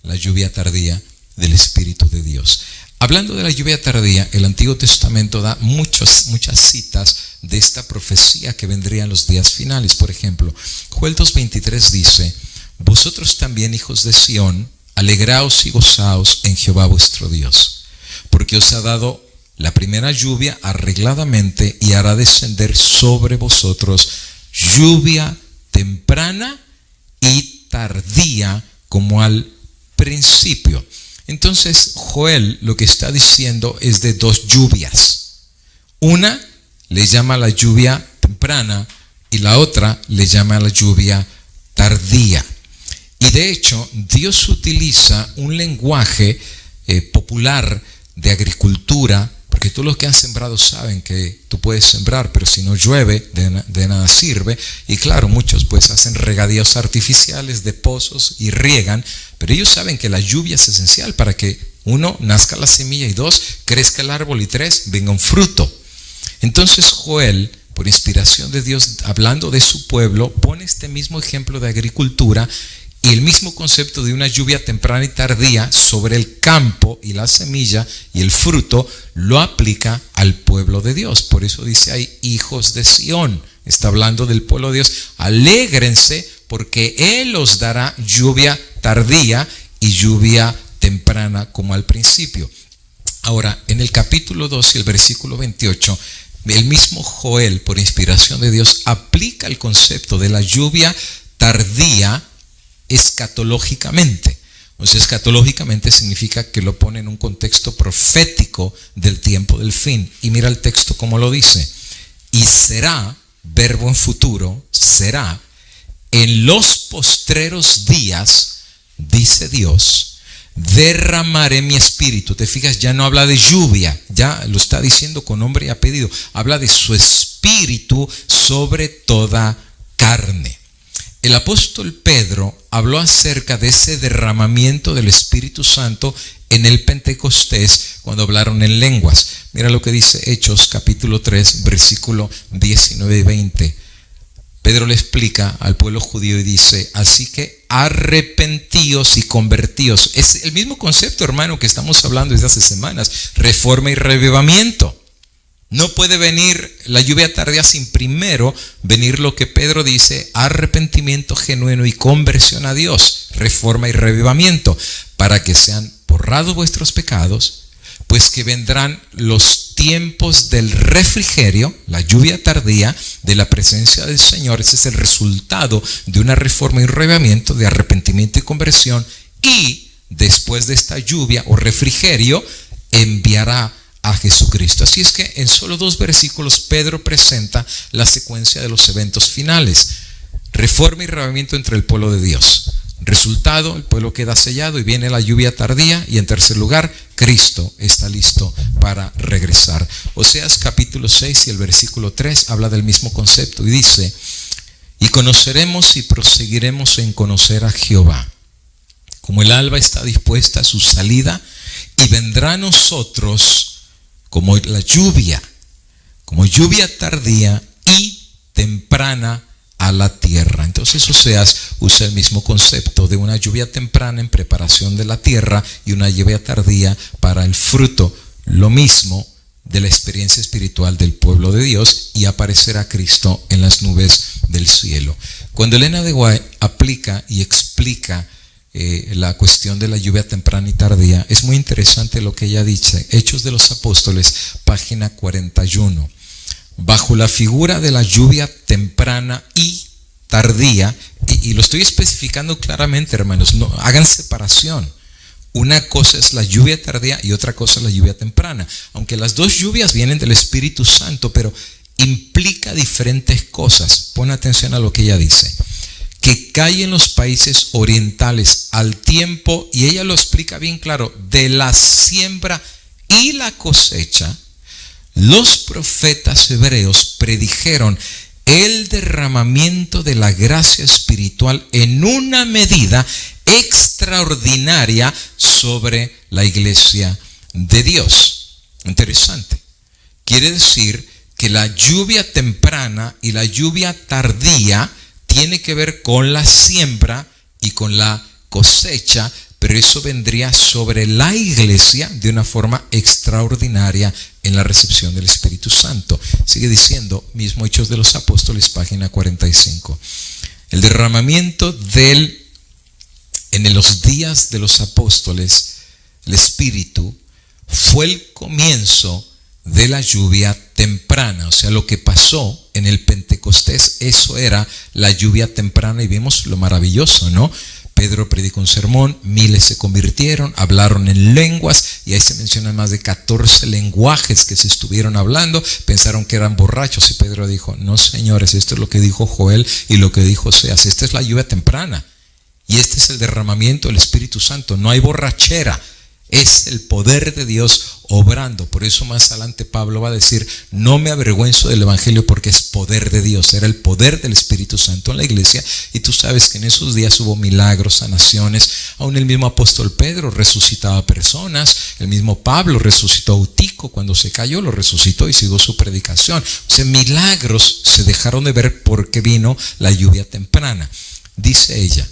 la lluvia tardía del Espíritu de Dios. Hablando de la lluvia tardía, el Antiguo Testamento da muchas citas de esta profecía que vendría en los días finales. Por ejemplo, Joel 2:23 dice: vosotros también, hijos de Sión, alegraos y gozaos en Jehová vuestro Dios, porque os ha dado la primera lluvia arregladamente, y hará descender sobre vosotros lluvia temprana y tardía como al principio. Entonces Joel lo que está diciendo es de 2 lluvias. Una le llama la lluvia temprana y la otra le llama la lluvia tardía. Y de hecho Dios utiliza un lenguaje popular de agricultura, porque todos los que han sembrado saben que tú puedes sembrar, pero si no llueve de nada sirve. Y claro, muchos pues hacen regadíos artificiales de pozos y riegan, pero ellos saben que la lluvia es esencial para que 1, nazca la semilla, y 2, crezca el árbol, y 3, venga un fruto. Entonces Joel, por inspiración de Dios, hablando de su pueblo, pone este mismo ejemplo de agricultura Y el mismo concepto de una lluvia temprana y tardía sobre el campo y la semilla y el fruto lo aplica al pueblo de Dios. Por eso dice ahí, hijos de Sión. Está hablando del pueblo de Dios. Alégrense porque Él os dará lluvia tardía y lluvia temprana como al principio. Ahora, en el capítulo 2 y el versículo 28, el mismo Joel, por inspiración de Dios, aplica el concepto de la lluvia tardía escatológicamente. O sea, escatológicamente significa que lo pone en un contexto profético del tiempo del fin. Y mira el texto como lo dice. Y será, verbo en futuro, será, en los postreros días, dice Dios, derramaré mi espíritu. Te fijas, ya no habla de lluvia, ya lo está diciendo con nombre y apellido. Habla de su espíritu sobre toda carne. El apóstol Pedro habló acerca de ese derramamiento del Espíritu Santo en el Pentecostés cuando hablaron en lenguas. Mira lo que dice Hechos capítulo 3, versículo 19 y 20. Pedro le explica al pueblo judío y dice, así que arrepentíos y convertíos. Es el mismo concepto, hermano, que estamos hablando desde hace semanas. Reforma y revivamiento. No puede venir la lluvia tardía sin primero venir lo que Pedro dice, arrepentimiento genuino y conversión a Dios, reforma y revivamiento, para que sean borrados vuestros pecados, pues que vendrán los tiempos del refrigerio, la lluvia tardía de la presencia del Señor. Ese es el resultado de una reforma y revivamiento, de arrepentimiento y conversión, y después de esta lluvia o refrigerio enviará a Jesucristo. Así es que en solo 2 versículos Pedro presenta la secuencia de los eventos finales. Reforma y revivamiento entre el pueblo de Dios. Resultado, el pueblo queda sellado y viene la lluvia tardía. Y en tercer lugar, Cristo está listo para regresar. Oseas capítulo 6 y el versículo 3 habla del mismo concepto y dice, y conoceremos y proseguiremos en conocer a Jehová, como el alba está dispuesta a su salida, y vendrá a nosotros como la lluvia, como lluvia tardía y temprana a la tierra. Entonces Oseas usa el mismo concepto de una lluvia temprana en preparación de la tierra y una lluvia tardía para el fruto. Lo mismo de la experiencia espiritual del pueblo de Dios, y aparecerá Cristo en las nubes del cielo. Cuando Elena de White aplica y explica la cuestión de la lluvia temprana y tardía, es muy interesante lo que ella dice. Hechos de los Apóstoles, página 41. Bajo la figura de la lluvia temprana y tardía, y lo estoy especificando claramente, hermanos, no hagan separación. Una cosa es la lluvia tardía y otra cosa es la lluvia temprana. Aunque las dos lluvias vienen del Espíritu Santo, pero implica diferentes cosas. Pon atención a lo que ella dice. Que cae en los países orientales al tiempo, y ella lo explica bien claro, de la siembra y la cosecha. Los profetas hebreos predijeron el derramamiento de la gracia espiritual en una medida extraordinaria sobre la iglesia de Dios. Interesante. Quiere decir que la lluvia temprana y la lluvia tardía tiene que ver con la siembra y con la cosecha, pero eso vendría sobre la iglesia de una forma extraordinaria en la recepción del Espíritu Santo. Sigue diciendo, mismo Hechos de los Apóstoles, página 45. El derramamiento en los días de los apóstoles, el Espíritu, fue el comienzo de la lluvia temprana. O sea, lo que pasó en el Pentecostés, eso era la lluvia temprana, y vemos lo maravilloso, ¿no? Pedro predicó un sermón, miles se convirtieron, hablaron en lenguas, y ahí se mencionan más de 14 lenguajes que se estuvieron hablando. Pensaron que eran borrachos, y Pedro dijo, no señores, esto es lo que dijo Joel y lo que dijo Oseas. Esta es la lluvia temprana y este es el derramamiento del Espíritu Santo. No hay borrachera, es el poder de Dios obrando. Por eso más adelante Pablo va a decir, no me avergüenzo del evangelio porque es poder de Dios. Era el poder del Espíritu Santo en la iglesia, y tú sabes que en esos días hubo milagros, sanaciones. Aún el mismo apóstol Pedro resucitaba personas, el mismo Pablo resucitó a Eutico cuando se cayó, lo resucitó y siguió su predicación. O sea, milagros se dejaron de ver porque vino la lluvia temprana. Dice ella,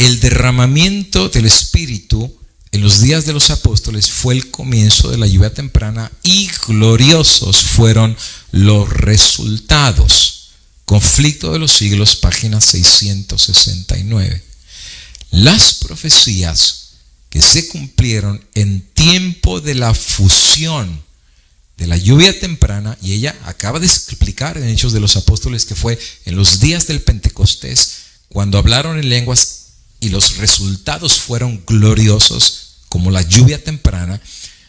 el derramamiento del Espíritu en los días de los apóstoles fue el comienzo de la lluvia temprana y gloriosos fueron los resultados. Conflicto de los siglos, página 669. Las profecías que se cumplieron en tiempo de la fusión de la lluvia temprana, y ella acaba de explicar en Hechos de los Apóstoles que fue en los días del Pentecostés, cuando hablaron en lenguas y los resultados fueron gloriosos, como la lluvia temprana.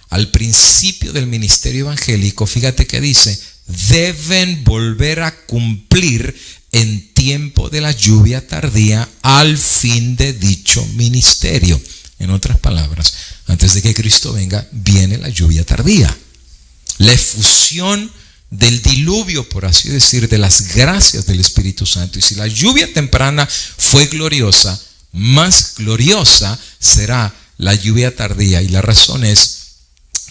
Al principio del ministerio evangélico, fíjate que dice, deben volver a cumplir en tiempo de la lluvia tardía al fin de dicho ministerio. En otras palabras, antes de que Cristo venga, viene la lluvia tardía. La efusión del diluvio, por así decir, de las gracias del Espíritu Santo. Y si la lluvia temprana fue gloriosa, más gloriosa será la lluvia tardía. Y la razón es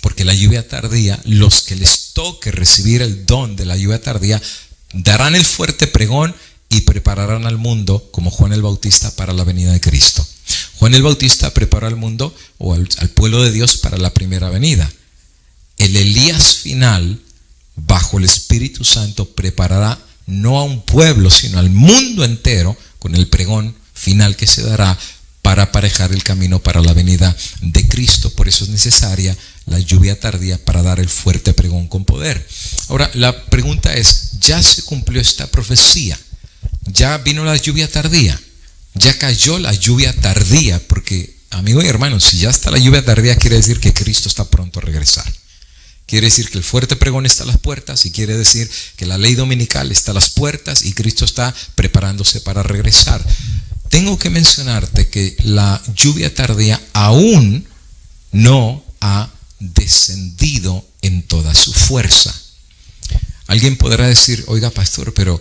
porque la lluvia tardía, los que les toque recibir el don de la lluvia tardía, darán el fuerte pregón y prepararán al mundo como Juan el Bautista para la venida de Cristo. Juan el Bautista preparó al mundo o al pueblo de Dios para la primera venida. El Elías final, bajo el Espíritu Santo, preparará no a un pueblo, sino al mundo entero con el pregón final que se dará para aparejar el camino para la venida de Cristo. Por eso es necesaria la lluvia tardía para dar el fuerte pregón con poder. Ahora, la pregunta es, ¿ya se cumplió esta profecía? ¿Ya vino la lluvia tardía? ¿Ya cayó la lluvia tardía? Porque, amigo y hermano, si ya está la lluvia tardía, quiere decir que Cristo está pronto a regresar. Quiere decir que el fuerte pregón está a las puertas, y quiere decir que la ley dominical está a las puertas y Cristo está preparándose para regresar. Tengo que mencionarte que la lluvia tardía aún no ha descendido en toda su fuerza. Alguien podrá decir, oiga pastor, pero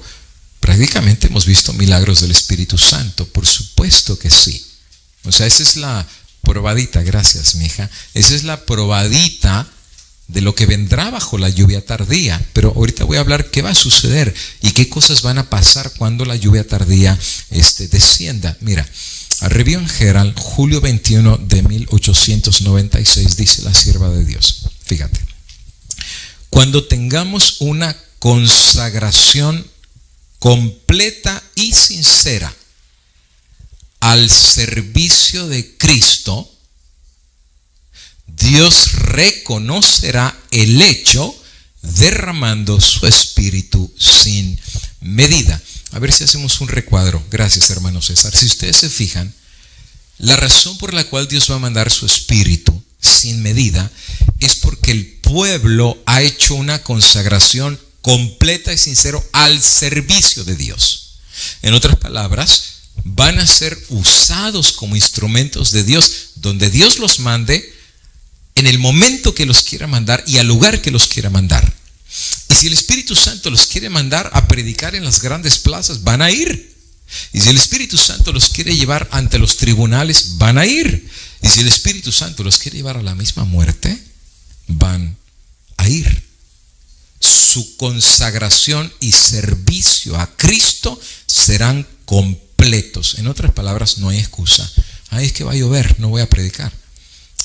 prácticamente hemos visto milagros del Espíritu Santo. Por supuesto que sí. O sea, esa es la probadita, gracias mija, esa es la probadita de lo que vendrá bajo la lluvia tardía. Pero ahorita voy a hablar qué va a suceder y qué cosas van a pasar cuando la lluvia tardía descienda. Mira, a Review and Herald, julio 21 de 1896, dice la sierva de Dios. Fíjate, cuando tengamos una consagración completa y sincera al servicio de Cristo, Dios reconocerá el hecho derramando su Espíritu sin medida. A ver si hacemos un recuadro. Gracias, hermano César. Si ustedes se fijan, la razón por la cual Dios va a mandar su Espíritu sin medida es porque el pueblo ha hecho una consagración completa y sincera al servicio de Dios. En otras palabras, van a ser usados como instrumentos de Dios, donde Dios los mande, en el momento que los quiera mandar y al lugar que los quiera mandar. Y si el Espíritu Santo los quiere mandar a predicar en las grandes plazas, van a ir. Y si el Espíritu Santo los quiere llevar ante los tribunales, van a ir. Y si el Espíritu Santo los quiere llevar a la misma muerte, van a ir. Su consagración y servicio a Cristo serán completos. En otras palabras, no hay excusa. Ay, es que va a llover, no voy a predicar.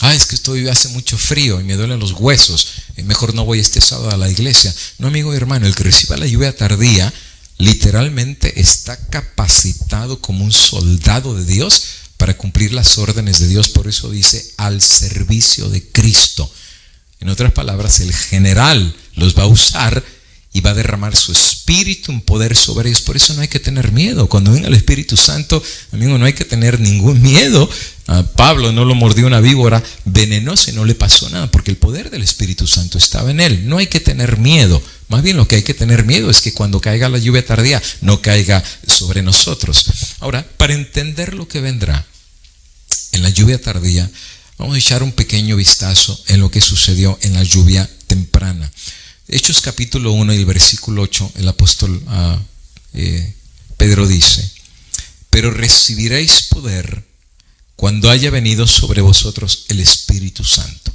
Ah, es que hace mucho frío y me duelen los huesos, mejor no voy este sábado a la iglesia. No, amigo y hermano, el que reciba la lluvia tardía literalmente está capacitado como un soldado de Dios para cumplir las órdenes de Dios. Por eso dice, al servicio de Cristo. En otras palabras, el general los va a usar y va a derramar su Espíritu en poder sobre ellos. Por eso no hay que tener miedo. Cuando venga el Espíritu Santo, amigo, no hay que tener ningún miedo. A Pablo no lo mordió una víbora venenosa y no le pasó nada, porque el poder del Espíritu Santo estaba en él. No hay que tener miedo. Más bien lo que hay que tener miedo es que cuando caiga la lluvia tardía, no caiga sobre nosotros. Ahora, para entender lo que vendrá en la lluvia tardía, vamos a echar un pequeño vistazo en lo que sucedió en la lluvia temprana. Hechos capítulo 1 y el versículo 8, el apóstol Pedro dice: pero recibiréis poder cuando haya venido sobre vosotros el Espíritu Santo,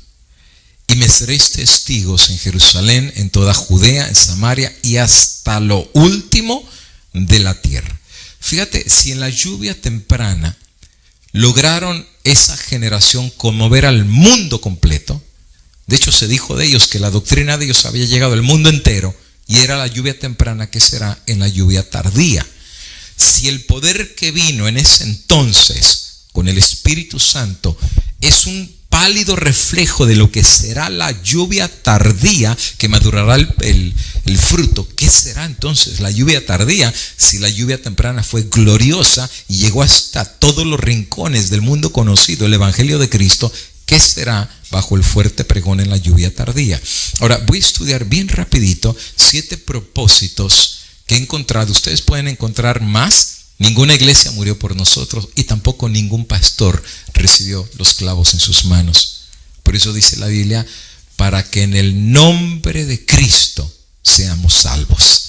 y me seréis testigos en Jerusalén, en toda Judea, en Samaria y hasta lo último de la tierra. Fíjate, si en la lluvia temprana lograron esa generación conmover al mundo completo. De hecho, se dijo de ellos que la doctrina de ellos había llegado al mundo entero y era la lluvia temprana que será en la lluvia tardía. Si el poder que vino en ese entonces con el Espíritu Santo es un pálido reflejo de lo que será la lluvia tardía que madurará el fruto, ¿qué será entonces la lluvia tardía si la lluvia temprana fue gloriosa y llegó hasta todos los rincones del mundo conocido, el Evangelio de Cristo? ¿Qué será bajo el fuerte pregón en la lluvia tardía? Ahora voy a estudiar bien rapidito 7 propósitos que he encontrado. Ustedes pueden encontrar más. Ninguna iglesia murió por nosotros y tampoco ningún pastor recibió los clavos en sus manos. Por eso dice la Biblia, para que en el nombre de Cristo seamos salvos.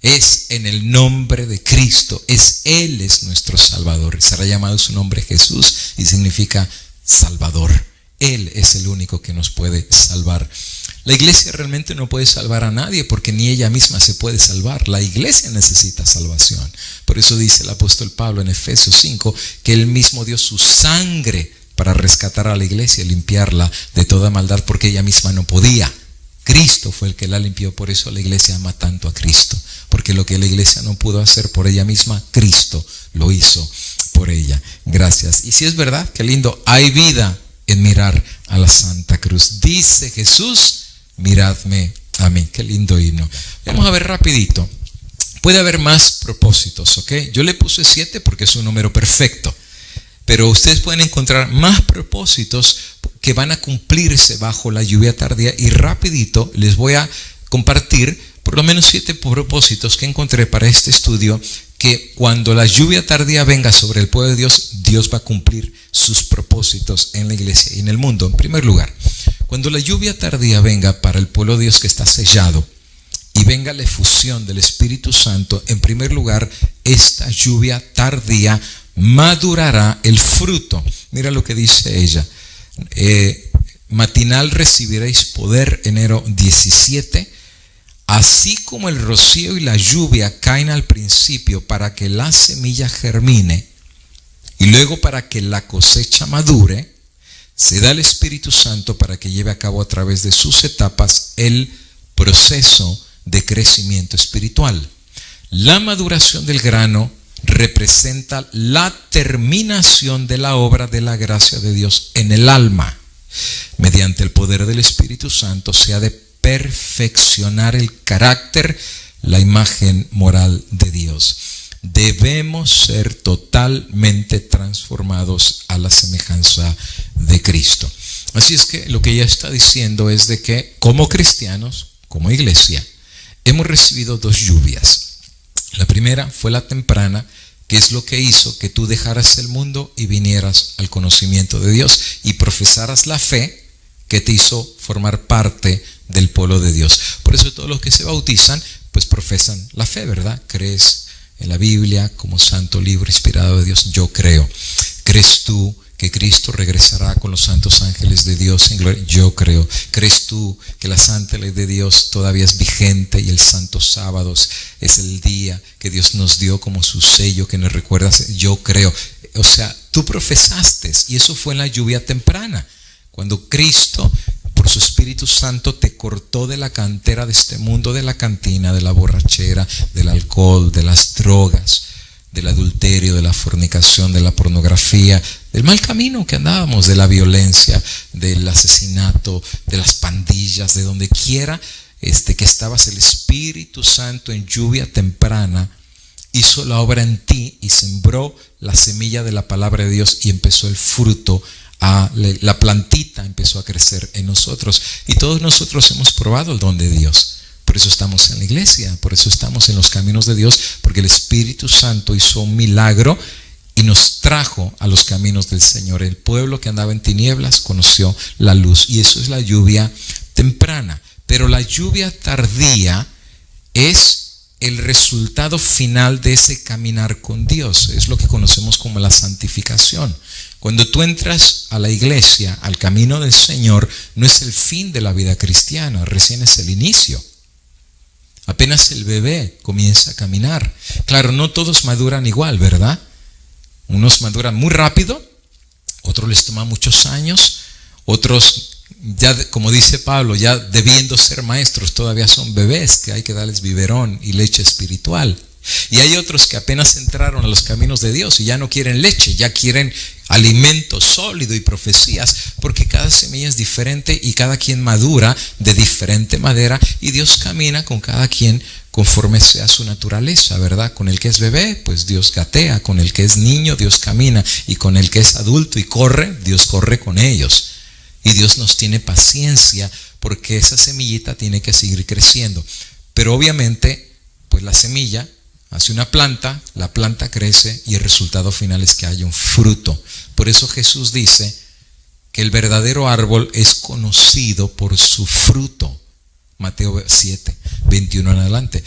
Es en el nombre de Cristo, Él es nuestro Salvador. Será llamado su nombre Jesús y significa Salvador. Él es el único que nos puede salvar. La iglesia realmente no puede salvar a nadie porque ni ella misma se puede salvar. La iglesia necesita salvación. Por eso dice el apóstol Pablo en Efesios 5 que él mismo dio su sangre para rescatar a la iglesia y limpiarla de toda maldad porque ella misma no podía. Cristo fue el que la limpió. Por eso la iglesia ama tanto a Cristo, porque lo que la iglesia no pudo hacer por ella misma, Cristo lo hizo por ella. Gracias. Y si es verdad, qué lindo, hay vida en mirar a la Santa Cruz. Dice Jesús, miradme a mí. Qué lindo himno. Vamos a ver rapidito. Puede haber más propósitos, ¿ok? Yo le puse 7 porque es un número perfecto, pero ustedes pueden encontrar más propósitos que van a cumplirse bajo la lluvia tardía, y rapidito les voy a compartir por lo menos 7 propósitos que encontré para este estudio, que cuando la lluvia tardía venga sobre el pueblo de Dios, Dios va a cumplir sus propósitos en la iglesia y en el mundo. En primer lugar, cuando la lluvia tardía venga para el pueblo de Dios que está sellado y venga la efusión del Espíritu Santo, en primer lugar, esta lluvia tardía madurará el fruto. Mira lo que dice ella. Matinal recibiréis poder, enero 17. Así como el rocío y la lluvia caen al principio para que la semilla germine y luego para que la cosecha madure, se da el Espíritu Santo para que lleve a cabo a través de sus etapas el proceso de crecimiento espiritual. La maduración del grano representa la terminación de la obra de la gracia de Dios en el alma. Mediante el poder del Espíritu Santo se ha de perfeccionar el carácter, la imagen moral de Dios. Debemos ser totalmente transformados a la semejanza de Cristo. Así es que lo que ella está diciendo es de que como cristianos, como iglesia, hemos recibido 2 lluvias. La primera fue la temprana, que es lo que hizo que tú dejaras el mundo y vinieras al conocimiento de Dios y profesaras la fe que te hizo formar parte del pueblo de Dios. Por eso todos los que se bautizan pues profesan la fe, ¿verdad? ¿Crees en la Biblia como santo libro inspirado de Dios? Yo creo. ¿Crees tú que Cristo regresará con los santos ángeles de Dios en gloria? Yo creo. ¿Crees tú que la santa ley de Dios todavía es vigente y el santo sábado es el día que Dios nos dio como su sello que nos recuerda? Yo creo. O sea, tú profesaste, y eso fue en la lluvia temprana, cuando Cristo por su Espíritu Santo te cortó de la cantera de este mundo, de la cantina, de la borrachera, del alcohol, de las drogas, del adulterio, de la fornicación, de la pornografía, del mal camino que andábamos, de la violencia, del asesinato, de las pandillas, de donde quiera que estabas. El Espíritu Santo en lluvia temprana hizo la obra en ti y sembró la semilla de la palabra de Dios y empezó el fruto. La plantita empezó a crecer en nosotros y todos nosotros hemos probado el don de Dios. Por eso estamos en la iglesia, por eso estamos en los caminos de Dios, porque el Espíritu Santo hizo un milagro y nos trajo a los caminos del Señor. El pueblo que andaba en tinieblas conoció la luz, y eso es la lluvia temprana. Pero la lluvia tardía es el resultado final de ese caminar con Dios. Es lo que conocemos como la santificación. Cuando tú entras a la iglesia, al camino del Señor, no es el fin de la vida cristiana, recién es el inicio. Apenas el bebé comienza a caminar. Claro, no todos maduran igual, ¿verdad? Unos maduran muy rápido otros les toma muchos años, otros ya, como dice Pablo, ya debiendo ser maestros, todavía son bebés que hay que darles biberón y leche espiritual. Y hay otros que apenas entraron a los caminos de Dios y ya no quieren leche, ya quieren alimento sólido y profecías, porque cada semilla es diferente y cada quien madura de diferente manera, y Dios camina con cada quien conforme sea su naturaleza, ¿verdad? Con el que es bebé, pues Dios gatea; con el que es niño, Dios camina; y con el que es adulto y corre, Dios corre con ellos. Y Dios nos tiene paciencia porque esa semillita tiene que seguir creciendo. Pero obviamente, pues la semilla hace una planta, la planta crece y el resultado final es que haya un fruto. Por eso Jesús dice que el verdadero árbol es conocido por su fruto. Mateo 7, 21 en adelante.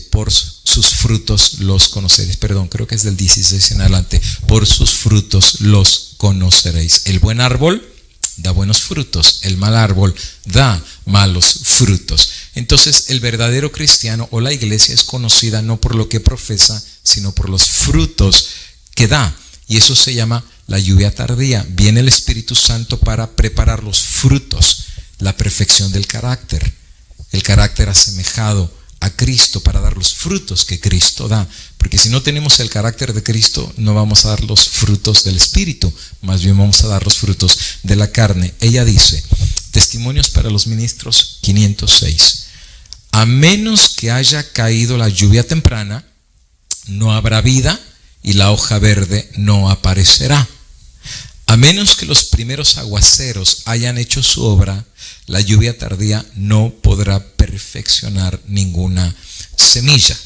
Por sus frutos los conoceréis. Perdón, creo que es del 16 en adelante. Por sus frutos los conoceréis. El buen árbol da buenos frutos, el mal árbol da malos frutos. Entonces el verdadero cristiano o la iglesia es conocida no por lo que profesa, sino por los frutos que da. Y eso se llama la lluvia tardía. Viene el Espíritu Santo para preparar los frutos, la perfección del carácter, el carácter asemejado a Cristo, para dar los frutos que Cristo da. Porque si no tenemos el carácter de Cristo, no vamos a dar los frutos del Espíritu, más bien vamos a dar los frutos de la carne. Ella dice, Testimonios para los Ministros 506: a menos que haya caído la lluvia temprana, no habrá vida y la hoja verde no aparecerá. A menos que los primeros aguaceros hayan hecho su obra, la lluvia tardía no podrá perfeccionar ninguna semilla.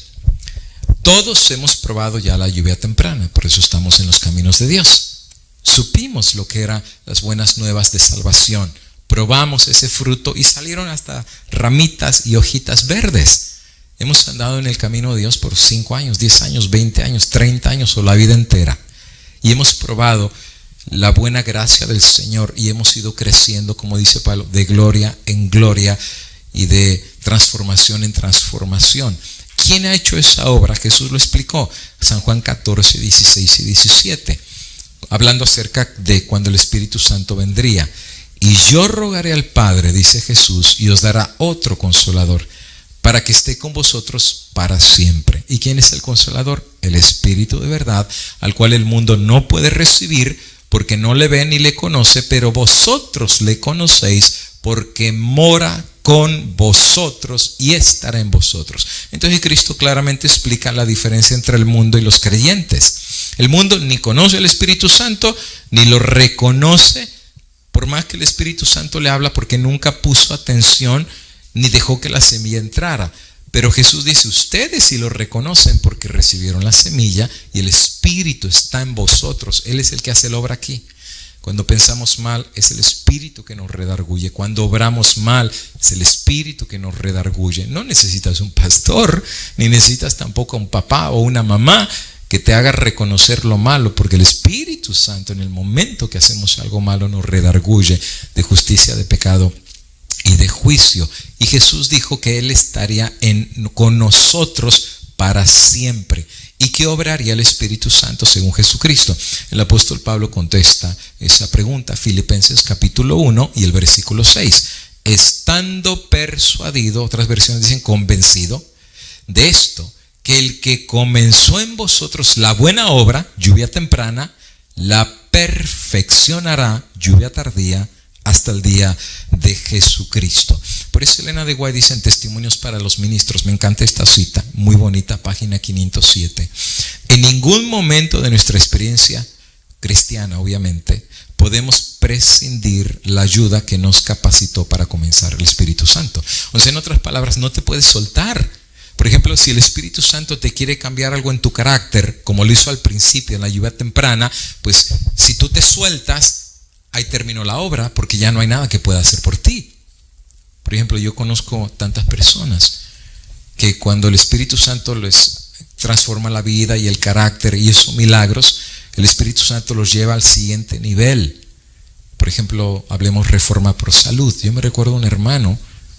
Todos hemos probado ya la lluvia temprana, por eso estamos en los caminos de Dios. Supimos lo que eran las buenas nuevas de salvación. Probamos ese fruto y salieron hasta ramitas y hojitas verdes. Hemos andado en el camino de Dios por 5 años, 10 años, 20 años, 30 años o la vida entera. Y hemos probado la buena gracia del Señor y hemos ido creciendo, como dice Pablo, de gloria en gloria y de transformación en transformación. ¿Quién ha hecho esa obra? Jesús lo explicó, San Juan 14, 16 y 17, hablando acerca de cuando el Espíritu Santo vendría. Y yo rogaré al Padre, dice Jesús, y os dará otro Consolador, para que esté con vosotros para siempre. ¿Y quién es el Consolador? El Espíritu de verdad, al cual el mundo no puede recibir, porque no le ve ni le conoce, pero vosotros le conocéis, porque mora con vosotros y estará en vosotros. Entonces Cristo claramente explica la diferencia entre el mundo y los creyentes. El mundo ni conoce al Espíritu Santo, ni lo reconoce, por más que el Espíritu Santo le habla, porque nunca puso atención, ni dejó que la semilla entrara. Pero Jesús dice, ustedes sí lo reconocen porque recibieron la semilla y el Espíritu está en vosotros. Él es el que hace la obra aquí. Cuando pensamos mal, es el Espíritu que nos redarguye. Cuando obramos mal, es el Espíritu que nos redarguye. No necesitas un pastor, ni necesitas tampoco un papá o una mamá que te haga reconocer lo malo, porque el Espíritu Santo, en el momento que hacemos algo malo, nos redarguye de justicia, de pecado y de juicio. Y Jesús dijo que Él estaría con nosotros para siempre. ¿Y qué obraría el Espíritu Santo según Jesucristo? El apóstol Pablo contesta esa pregunta, Filipenses capítulo 1 y el versículo 6. Estando persuadido, otras versiones dicen convencido, de esto, que el que comenzó en vosotros la buena obra, lluvia temprana, la perfeccionará, lluvia tardía, hasta el día de Jesucristo. Por eso Elena de White dice en Testimonios para los Ministros, me encanta esta cita, muy bonita, página 507. En ningún momento de nuestra experiencia cristiana, obviamente, podemos prescindir la ayuda que nos capacitó para comenzar el Espíritu Santo. O sea, en otras palabras, no te puedes soltar. Por ejemplo, si el Espíritu Santo te quiere cambiar algo en tu carácter, como lo hizo al principio en la lluvia temprana, pues si tú te sueltas, ahí terminó la obra, porque ya no hay nada que pueda hacer por ti. Por ejemplo, yo conozco tantas personas que cuando el Espíritu Santo les transforma la vida y el carácter y esos milagros, el Espíritu Santo los lleva al siguiente nivel. Por ejemplo, hablemos Reforma Pro Salud. Yo me recuerdo un hermano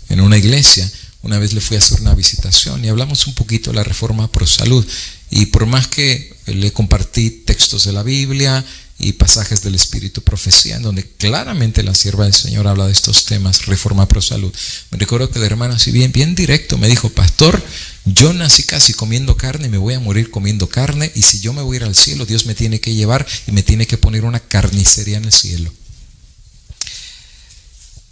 en una iglesia, una vez le fui a hacer una visitación y hablamos un poquito de la Reforma Pro Salud. Y por más que le compartí textos de la Biblia y pasajes del Espíritu Profecía, en donde claramente la sierva del Señor habla de estos temas, Reforma Pro Salud. Me recuerdo que el hermano así bien directo me dijo: pastor, yo nací casi comiendo carne y me voy a morir comiendo carne, y si yo me voy a ir al cielo, Dios me tiene que llevar y me tiene que poner una carnicería en el cielo.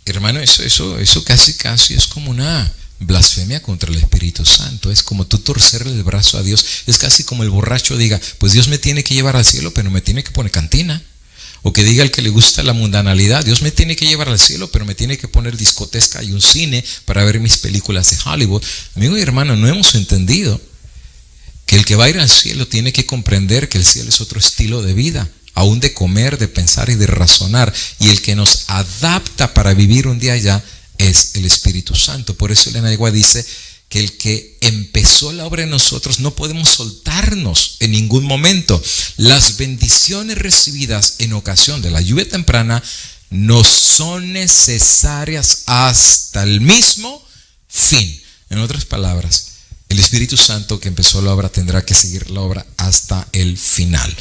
Hermano, eso casi es como una blasfemia contra el Espíritu Santo. Es como tú torcerle el brazo a Dios. Es casi como el borracho diga: pues Dios me tiene que llevar al cielo, pero me tiene que poner cantina. O que diga el que le gusta la mundanalidad: Dios me tiene que llevar al cielo, pero me tiene que poner discoteca y un cine para ver mis películas de Hollywood. Amigo y hermano, no hemos entendido que el que va a ir al cielo tiene que comprender que el cielo es otro estilo de vida, aún de comer, de pensar y de razonar. Y el que nos adapta para vivir un día allá es el Espíritu Santo. Por eso Elena de White dice que el que empezó la obra en nosotros no podemos soltarnos en ningún momento. Las bendiciones recibidas en ocasión de la lluvia temprana nos son necesarias hasta el mismo fin. En otras palabras, el Espíritu Santo que empezó la obra tendrá que seguir la obra hasta el final,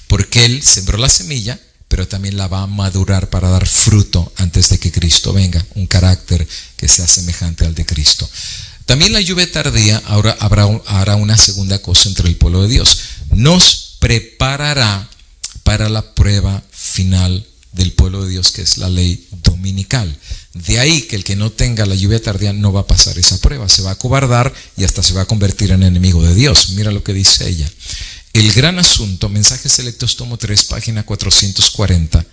porque Él sembró la semilla, pero también la va a madurar para dar fruto antes de que Cristo venga, un carácter que sea semejante al de Cristo. También la lluvia tardía ahora hará una segunda cosa entre el pueblo de Dios: nos preparará para la prueba final del pueblo de Dios, que es la ley dominical. De ahí que el que no tenga la lluvia tardía no va a pasar esa prueba, se va a acobardar y hasta se va a convertir en enemigo de Dios. Mira lo que dice ella: el gran asunto, Mensajes Selectos, tomo 3, página 440.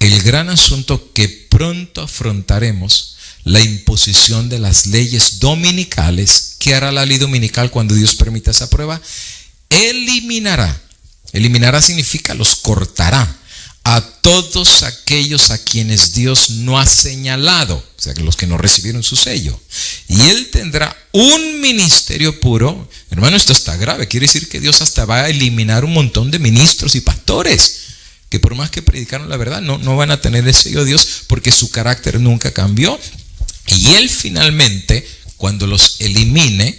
El gran asunto que pronto afrontaremos, la imposición de las leyes dominicales. ¿Qué hará la ley dominical cuando Dios permita esa prueba? Eliminará significa los cortará a todos aquellos a quienes Dios no ha señalado, o sea, los que no recibieron su sello. Y Él tendrá un ministerio puro. Hermano, esto está grave. Quiere decir que Dios hasta va a eliminar un montón de ministros y pastores que por más que predicaron la verdad no van a tener el sello de Dios, porque su carácter nunca cambió. Y Él finalmente, cuando los elimine,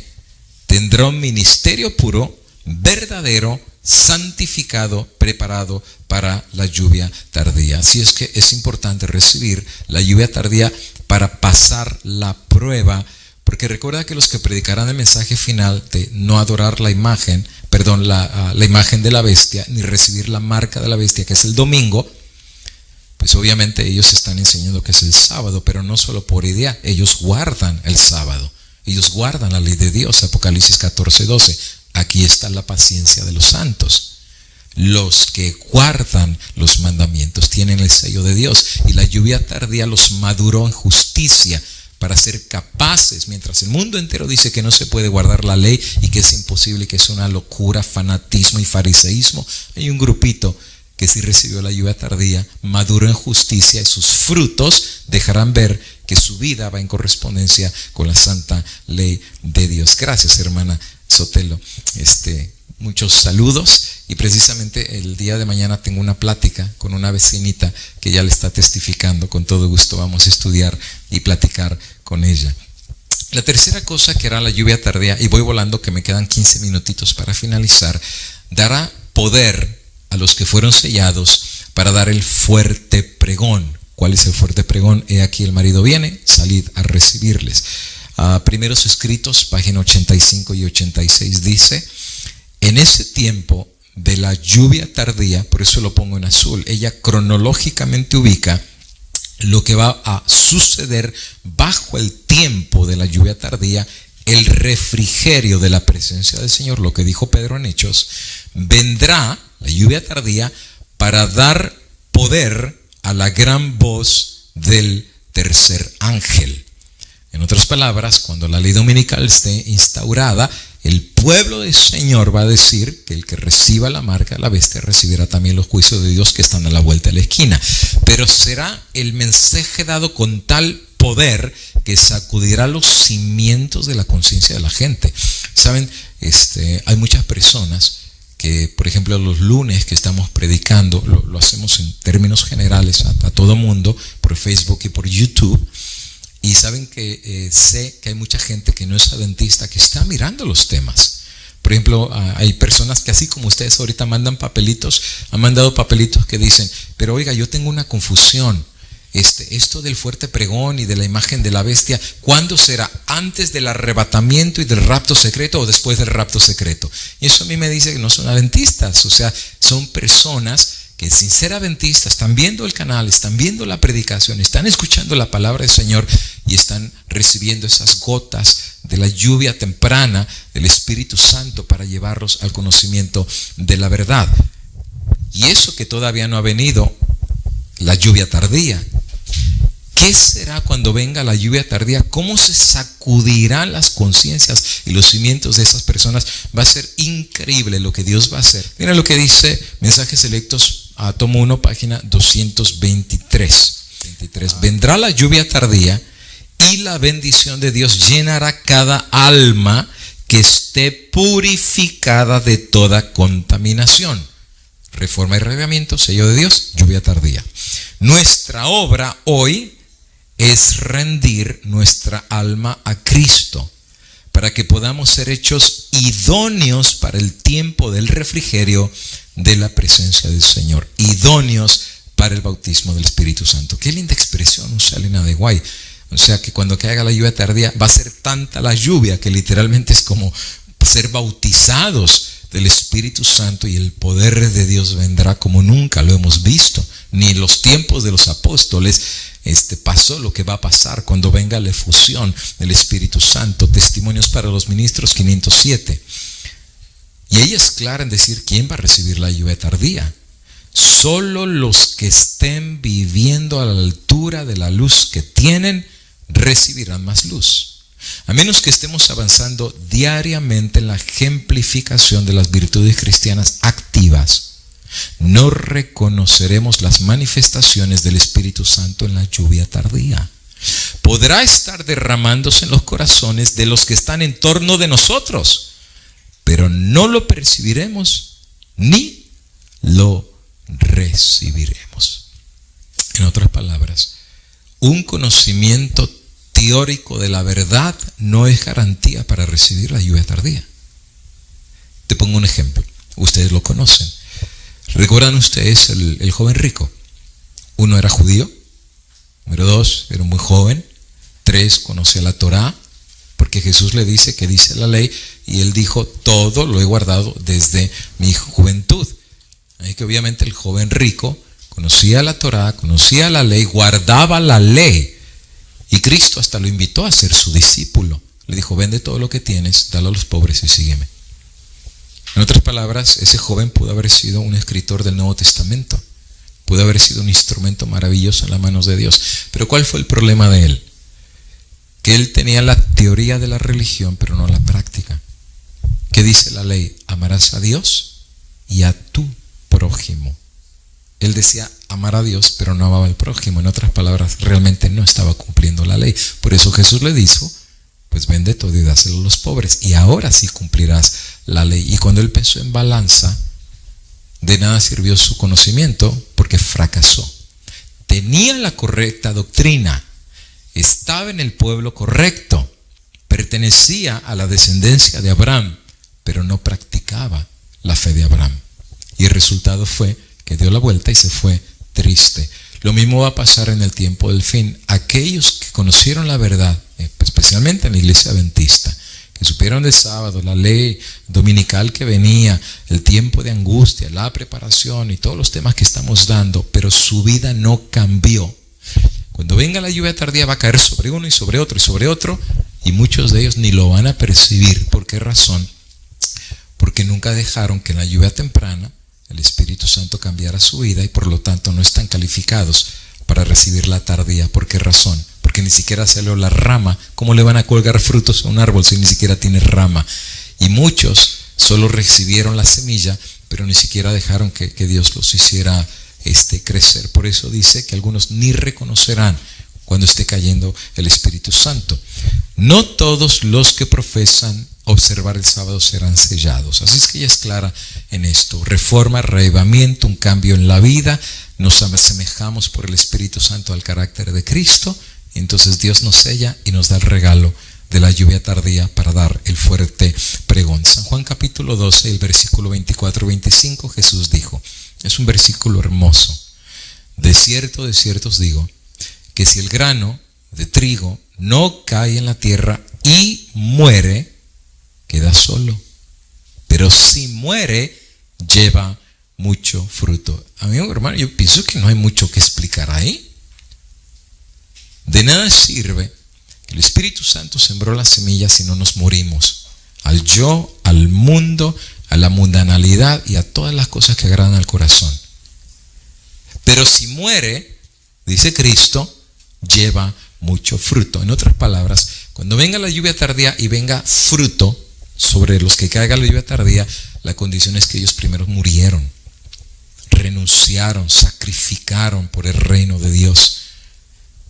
tendrá un ministerio puro, verdadero, santificado, preparado para la lluvia tardía. Así es que es importante recibir la lluvia tardía para pasar la prueba, porque recuerda que los que predicarán el mensaje final de no adorar la imagen, la imagen de la bestia, ni recibir la marca de la bestia, que es el domingo, pues obviamente ellos están enseñando que es el sábado, pero no solo por idea, ellos guardan el sábado, ellos guardan la ley de Dios. Apocalipsis 14:12. Aquí está la paciencia de los santos. Los que guardan los mandamientos tienen el sello de Dios, y la lluvia tardía los maduró en justicia para ser capaces, mientras el mundo entero dice que no se puede guardar la ley y que es imposible, que es una locura, fanatismo y fariseísmo, hay un grupito que sí recibió la lluvia tardía, maduró en justicia, y sus frutos dejarán ver que su vida va en correspondencia con la santa ley de Dios. Gracias, hermana Sotelo. Muchos saludos, y precisamente el día de mañana tengo una plática con una vecinita que ya le está testificando. Con todo gusto vamos a estudiar y platicar con ella. La tercera cosa que hará la lluvia tardía, y voy volando que me quedan 15 minutitos para finalizar, dará poder a los que fueron sellados para dar el fuerte pregón. ¿Cuál es el fuerte pregón? He aquí el marido viene, salid a recibirles. Primeros Escritos, página 85 y 86 dice: en ese tiempo de la lluvia tardía, por eso lo pongo en azul, ella cronológicamente ubica lo que va a suceder bajo el tiempo de la lluvia tardía, el refrigerio de la presencia del Señor, lo que dijo Pedro en Hechos. Vendrá la lluvia tardía para dar poder a la gran voz del tercer ángel. En otras palabras, cuando la ley dominical esté instaurada, el pueblo del Señor va a decir que el que reciba la marca de la bestia recibirá también los juicios de Dios que están a la vuelta de la esquina. Pero será el mensaje dado con tal poder que sacudirá los cimientos de la conciencia de la gente. Saben, hay muchas personas que, por ejemplo, los lunes que estamos predicando, lo hacemos en términos generales a todo mundo, por Facebook y por YouTube. Y saben que sé que hay mucha gente que no es adventista que está mirando los temas, Por ejemplo, hay personas que así como ustedes ahorita mandan papelitos, han mandado papelitos que dicen, pero oiga, yo tengo una confusión. Esto del fuerte pregón y de la imagen de la bestia, ¿cuándo será? ¿Antes del arrebatamiento y del rapto secreto o después del rapto secreto? Y eso a mí me dice que no son adventistas, o sea, son personas que sin ser adventistas están viendo el canal, están viendo la predicación, están escuchando la palabra del Señor y están recibiendo esas gotas de la lluvia temprana del Espíritu Santo para llevarlos al conocimiento de la verdad. Y eso que todavía no ha venido, la lluvia tardía. ¿Qué será cuando venga la lluvia tardía? ¿Cómo se sacudirán las conciencias y los cimientos de esas personas? Va a ser increíble lo que Dios va a hacer. Mira lo que dice Mensajes Selectos, tomo 1, página 223. Vendrá la lluvia tardía y la bendición de Dios llenará cada alma que esté purificada de toda contaminación. Reforma y Reavivamiento, sello de Dios, lluvia tardía. Nuestra obra hoy es rendir nuestra alma a Cristo para que podamos ser hechos idóneos para el tiempo del refrigerio de la presencia del Señor, idóneos para el bautismo del Espíritu Santo. Qué linda expresión usa Elena de Guay. O sea que cuando caiga la lluvia tardía va a ser tanta la lluvia que literalmente es como ser bautizados del Espíritu Santo, y el poder de Dios vendrá como nunca lo hemos visto, ni en los tiempos de los apóstoles pasó lo que va a pasar cuando venga la efusión del Espíritu Santo. Testimonios para los ministros 507. Y ella es clara en decir quién va a recibir la lluvia tardía. Solo los que estén viviendo a la altura de la luz que tienen recibirán más luz. A menos que estemos avanzando diariamente en la ejemplificación de las virtudes cristianas activas, no reconoceremos las manifestaciones del Espíritu Santo en la lluvia tardía. Podrá estar derramándose en los corazones de los que están en torno de nosotros, pero no lo percibiremos ni lo recibiremos. En otras palabras, un conocimiento teórico de la verdad no es garantía para recibir la lluvia tardía. Te pongo un ejemplo, ustedes lo conocen. ¿Recuerdan ustedes el joven rico? 1 era judío, número 2 era muy joven, 3 conocía la Torá, porque Jesús le dice que dice la ley, y él dijo, todo lo he guardado desde mi juventud. Así que obviamente el joven rico conocía la Torá, conocía la ley, guardaba la ley. Y Cristo hasta lo invitó a ser su discípulo. Le dijo, vende todo lo que tienes, dalo a los pobres y sígueme. En otras palabras, ese joven pudo haber sido un escritor del Nuevo Testamento. Pudo haber sido un instrumento maravilloso en las manos de Dios. Pero ¿cuál fue el problema de él? Que él tenía la teoría de la religión, pero no la práctica. ¿Qué dice la ley? Amarás a Dios y a tu prójimo. Él decía amar a Dios, pero no amaba al prójimo. En otras palabras, realmente no estaba cumpliendo la ley. Por eso Jesús le dijo, pues vende todo y dáselo a los pobres, y ahora sí cumplirás la ley. Y cuando él pensó en balanza, de nada sirvió su conocimiento, porque fracasó. Tenía la correcta doctrina, estaba en el pueblo correcto, pertenecía a la descendencia de Abraham, pero no practicaba la fe de Abraham. Y el resultado fue que dio la vuelta y se fue triste. Lo mismo va a pasar en el tiempo del fin. Aquellos que conocieron la verdad, especialmente en la iglesia adventista, que supieron del sábado, la ley dominical que venía, el tiempo de angustia, la preparación y todos los temas que estamos dando, pero su vida no cambió. Cuando venga la lluvia tardía va a caer sobre uno y sobre otro y sobre otro, y muchos de ellos ni lo van a percibir. ¿Por qué razón? Porque nunca dejaron que en la lluvia temprana el Espíritu Santo cambiara su vida, y por lo tanto no están calificados para recibir la tardía. ¿Por qué razón? Porque ni siquiera salió la rama. ¿Cómo le van a colgar frutos a un árbol si ni siquiera tiene rama? Y muchos solo recibieron la semilla, pero ni siquiera dejaron que Dios los hiciera crecer. Por eso dice que algunos ni reconocerán cuando esté cayendo el Espíritu Santo. No todos los que profesan observar el sábado serán sellados. Así es que ella es clara en esto. Reforma, reavivamiento, un cambio en la vida. Nos asemejamos por el Espíritu Santo al carácter de Cristo, y entonces Dios nos sella y nos da el regalo de la lluvia tardía para dar el fuerte pregón. San Juan capítulo 12, el versículo 24-25, Jesús dijo, es un versículo hermoso: de cierto os digo, que si el grano de trigo no cae en la tierra y muere, queda solo, pero si muere, lleva mucho fruto. Amigo, hermano, yo pienso que no hay mucho que explicar ahí. De nada sirve que el Espíritu Santo sembró las semillas si no nos morimos al yo, al mundo, a la mundanalidad y a todas las cosas que agradan al corazón. Pero si muere, dice Cristo, lleva mucho fruto. En otras palabras, cuando venga la lluvia tardía y venga fruto sobre los que caiga la lluvia tardía, la condición es que ellos primero murieron, renunciaron, sacrificaron por el reino de Dios.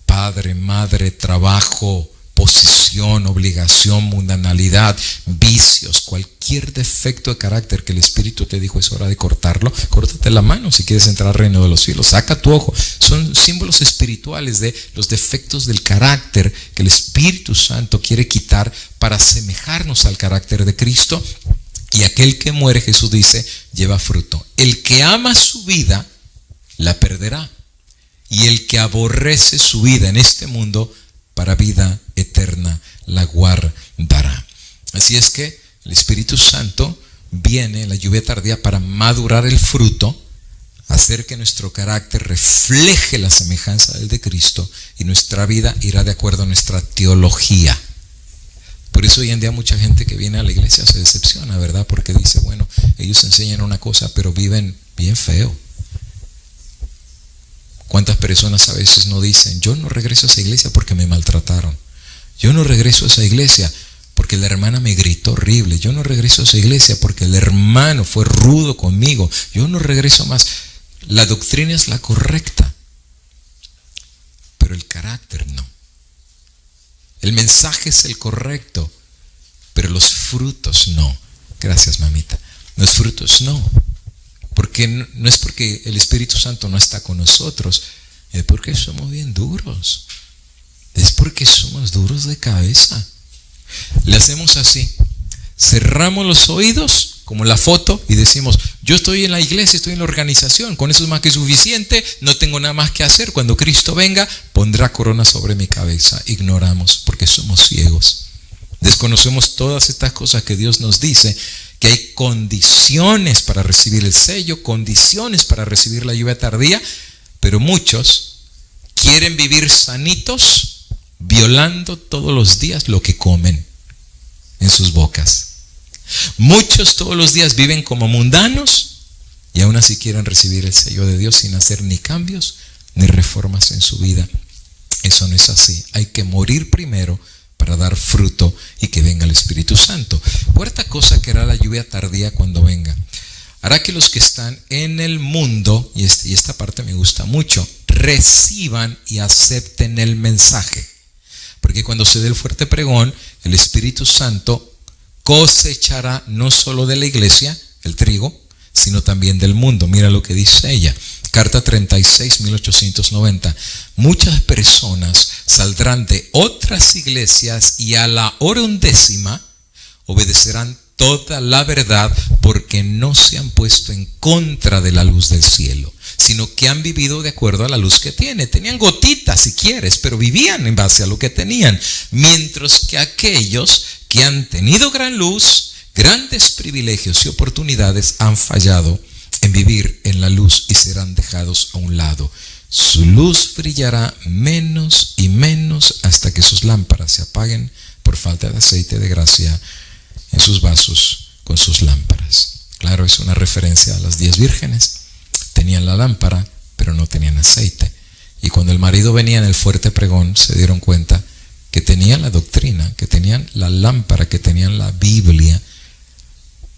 Padre, madre, trabajo, posición, obligación, mundanalidad, vicios, cualquier defecto de carácter que el Espíritu te dijo es hora de cortarlo, córtate la mano si quieres entrar al reino de los cielos, saca tu ojo. Son símbolos espirituales de los defectos del carácter que el Espíritu Santo quiere quitar para asemejarnos al carácter de Cristo. Y aquel que muere, Jesús dice, lleva fruto. El que ama su vida, la perderá. Y el que aborrece su vida en este mundo, para vida eterna la guardará. Así es que el Espíritu Santo viene en la lluvia tardía para madurar el fruto, hacer que nuestro carácter refleje la semejanza del de Cristo, y nuestra vida irá de acuerdo a nuestra teología. Por eso hoy en día mucha gente que viene a la iglesia se decepciona, ¿verdad? Porque dice, bueno, ellos enseñan una cosa pero viven bien feo. ¿Cuántas personas a veces no dicen, yo no regreso a esa iglesia porque me maltrataron? Yo no regreso a esa iglesia porque la hermana me gritó horrible. Yo no regreso a esa iglesia porque el hermano fue rudo conmigo. Yo no regreso más. La doctrina es la correcta, pero el carácter no. El mensaje es el correcto, pero los frutos no. Gracias, mamita. Los frutos no. Porque no es porque el Espíritu Santo no está con nosotros, es porque somos bien duros. Es porque somos duros de cabeza. Le hacemos así: cerramos los oídos, como la foto, y decimos, yo estoy en la iglesia, estoy en la organización, con eso es más que suficiente, no tengo nada más que hacer. Cuando Cristo venga, pondrá corona sobre mi cabeza. Ignoramos, porque somos ciegos. Desconocemos todas estas cosas que Dios nos dice, que hay condiciones para recibir el sello, condiciones para recibir la lluvia tardía, pero muchos quieren vivir sanitos, violando todos los días lo que comen en sus bocas. Muchos todos los días viven como mundanos y aún así quieren recibir el sello de Dios sin hacer ni cambios ni reformas en su vida. Eso no es así. Hay que morir primero para dar fruto y que venga el Espíritu Santo. Cuarta cosa que hará la lluvia tardía cuando venga: hará que los que están en el mundo, y esta parte me gusta mucho, reciban y acepten el mensaje. Porque cuando se dé el fuerte pregón, el Espíritu Santo cosechará no solo de la iglesia el trigo, sino también del mundo. Mira lo que dice ella. Carta 36, 1890. Muchas personas saldrán de otras iglesias y a la hora 11 obedecerán toda la verdad, porque no se han puesto en contra de la luz del cielo, sino que han vivido de acuerdo a la luz que tiene. Tenían gotitas si quieres, pero vivían en base a lo que tenían. Mientras que aquellos que han tenido gran luz, grandes privilegios y oportunidades, han fallado en vivir en la luz y serán dejados a un lado. Su luz brillará menos y menos hasta que sus lámparas se apaguen por falta de aceite de gracia en sus vasos con sus lámparas. Claro, es una referencia a las 10 vírgenes. Tenían la lámpara, pero no tenían aceite. Y cuando el marido venía en el fuerte pregón, se dieron cuenta que tenían la doctrina, que tenían la lámpara, que tenían la Biblia,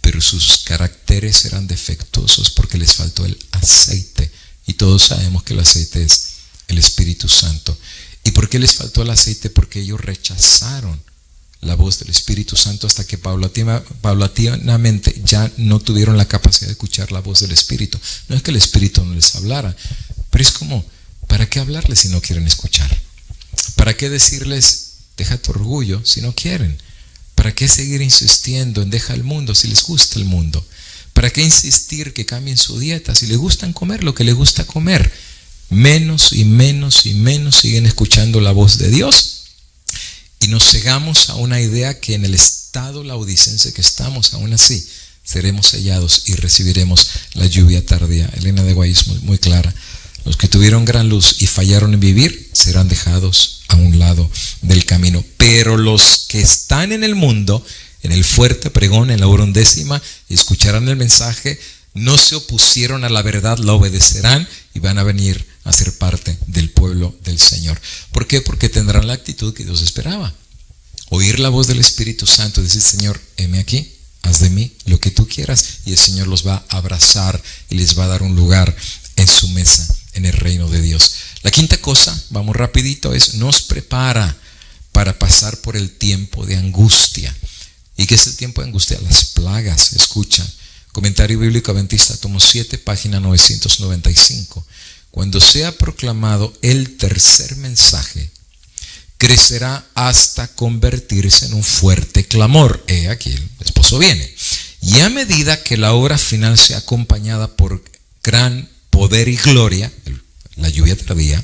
pero sus caracteres eran defectuosos porque les faltó el aceite. Y todos sabemos que el aceite es el Espíritu Santo. ¿Y por qué les faltó el aceite? Porque ellos rechazaron la voz del Espíritu Santo hasta que paulatinamente ya no tuvieron la capacidad de escuchar la voz del Espíritu. No es que el Espíritu no les hablara, pero es como, ¿para qué hablarles si no quieren escuchar? ¿Para qué decirles deja tu orgullo si no quieren. ¿Para qué seguir insistiendo en deja el mundo si les gusta el mundo? ¿Para qué insistir que cambien su dieta si les gustan comer lo que les gusta comer? Menos y menos y menos siguen escuchando la voz de Dios. Y nos cegamos a una idea que en el estado laodicense que estamos, aún así, seremos sellados y recibiremos la lluvia tardía. Elena de White es muy clara. Los que tuvieron gran luz y fallaron en vivir serán dejados a un lado del camino. Pero los que están en el mundo, en el fuerte pregón, en la hora undécima, escucharán el mensaje, no se opusieron a la verdad, la obedecerán y van a venir a ser parte del pueblo del Señor. ¿Por qué? Porque tendrán la actitud que Dios esperaba. Oír la voz del Espíritu Santo y decir, Señor, heme aquí, haz de mí lo que tú quieras. Y el Señor los va a abrazar y les va a dar un lugar en su mesa, en el reino de Dios. La quinta cosa, vamos rapidito, es nos prepara para pasar por el tiempo de angustia. ¿Y qué es el tiempo de angustia? Las plagas, escucha. Comentario Bíblico Adventista, tomo 7, página 995. Cuando sea proclamado el tercer mensaje, crecerá hasta convertirse en un fuerte clamor. Aquí el esposo viene. Y a medida que la obra final sea acompañada por gran poder y gloria, la lluvia tardía,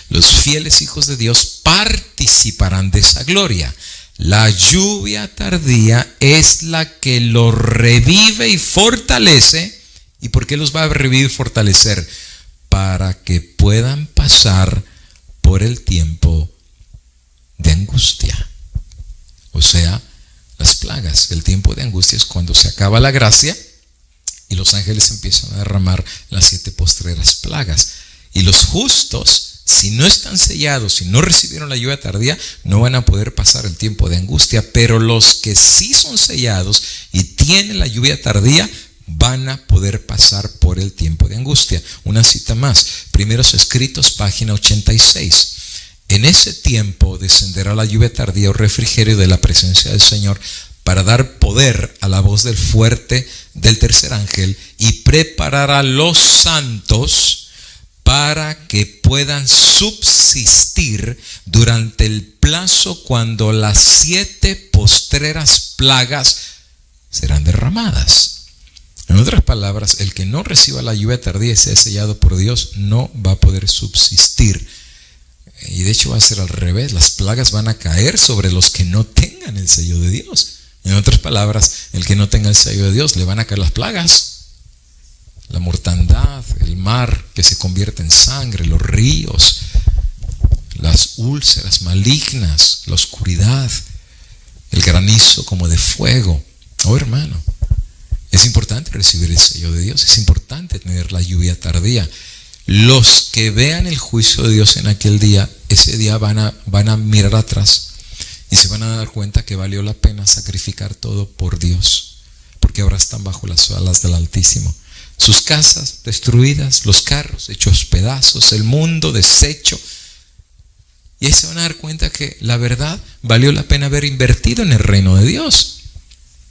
los fieles hijos de Dios participarán de esa gloria. La lluvia tardía es la que los revive y fortalece. ¿Y por qué los va a revivir y fortalecer? Para que puedan pasar por el tiempo de angustia. O sea, las plagas. El tiempo de angustia es cuando se acaba la gracia y los ángeles empiezan a derramar las 7 postreras plagas. Y los justos, si no están sellados, si no recibieron la lluvia tardía, no van a poder pasar el tiempo de angustia. Pero los que sí son sellados y tienen la lluvia tardía, van a poder pasar por el tiempo de angustia. Una cita más, Primeros Escritos, página 86. En ese tiempo descenderá la lluvia tardía o refrigerio de la presencia del Señor para dar poder a la voz del fuerte del tercer ángel y preparar a los santos para que puedan subsistir durante el plazo cuando las 7 postreras plagas serán derramadas. En otras palabras, el que no reciba la lluvia tardía y sea sellado por Dios no va a poder subsistir. Y de hecho va a ser al revés. Las plagas van a caer sobre los que no tengan el sello de Dios. En otras palabras, el que no tenga el sello de Dios, le van a caer las plagas. La mortandad, el mar que se convierte en sangre, los ríos, las úlceras malignas, la oscuridad, el granizo como de fuego. Oh, hermano, es importante recibir el sello de Dios, es importante tener la lluvia tardía. Los que vean el juicio de Dios en aquel día, ese día van a mirar atrás y se van a dar cuenta que valió la pena sacrificar todo por Dios, porque ahora están bajo las alas del Altísimo. Sus casas destruidas, los carros hechos pedazos, el mundo deshecho. Y ahí se van a dar cuenta que la verdad valió la pena haber invertido en el reino de Dios.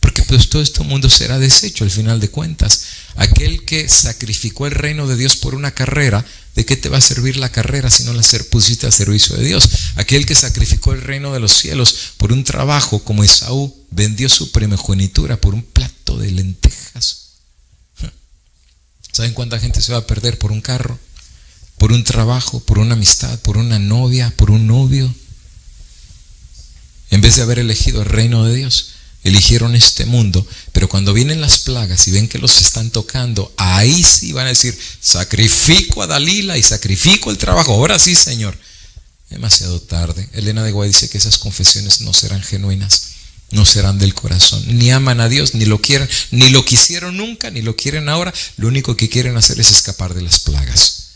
Porque pues todo este mundo será deshecho al final de cuentas. Aquel que sacrificó el reino de Dios por una carrera, ¿de qué te va a servir la carrera si no la pusiste al servicio de Dios? Aquel que sacrificó el reino de los cielos por un trabajo, como Esaú vendió su primogenitura por un plato de lentejas. ¿Saben cuánta gente se va a perder por un carro, por un trabajo, por una amistad, por una novia, por un novio? En vez de haber elegido el reino de Dios, eligieron este mundo. Pero cuando vienen las plagas y ven que los están tocando, ahí sí van a decir, sacrifico a Dalila y sacrifico el trabajo. Ahora sí, Señor. Demasiado tarde. Elena de White dice que esas confesiones no serán genuinas, no serán del corazón. Ni aman a Dios, ni lo quieren, ni lo quisieron nunca, ni lo quieren ahora. Lo único que quieren hacer es escapar de las plagas.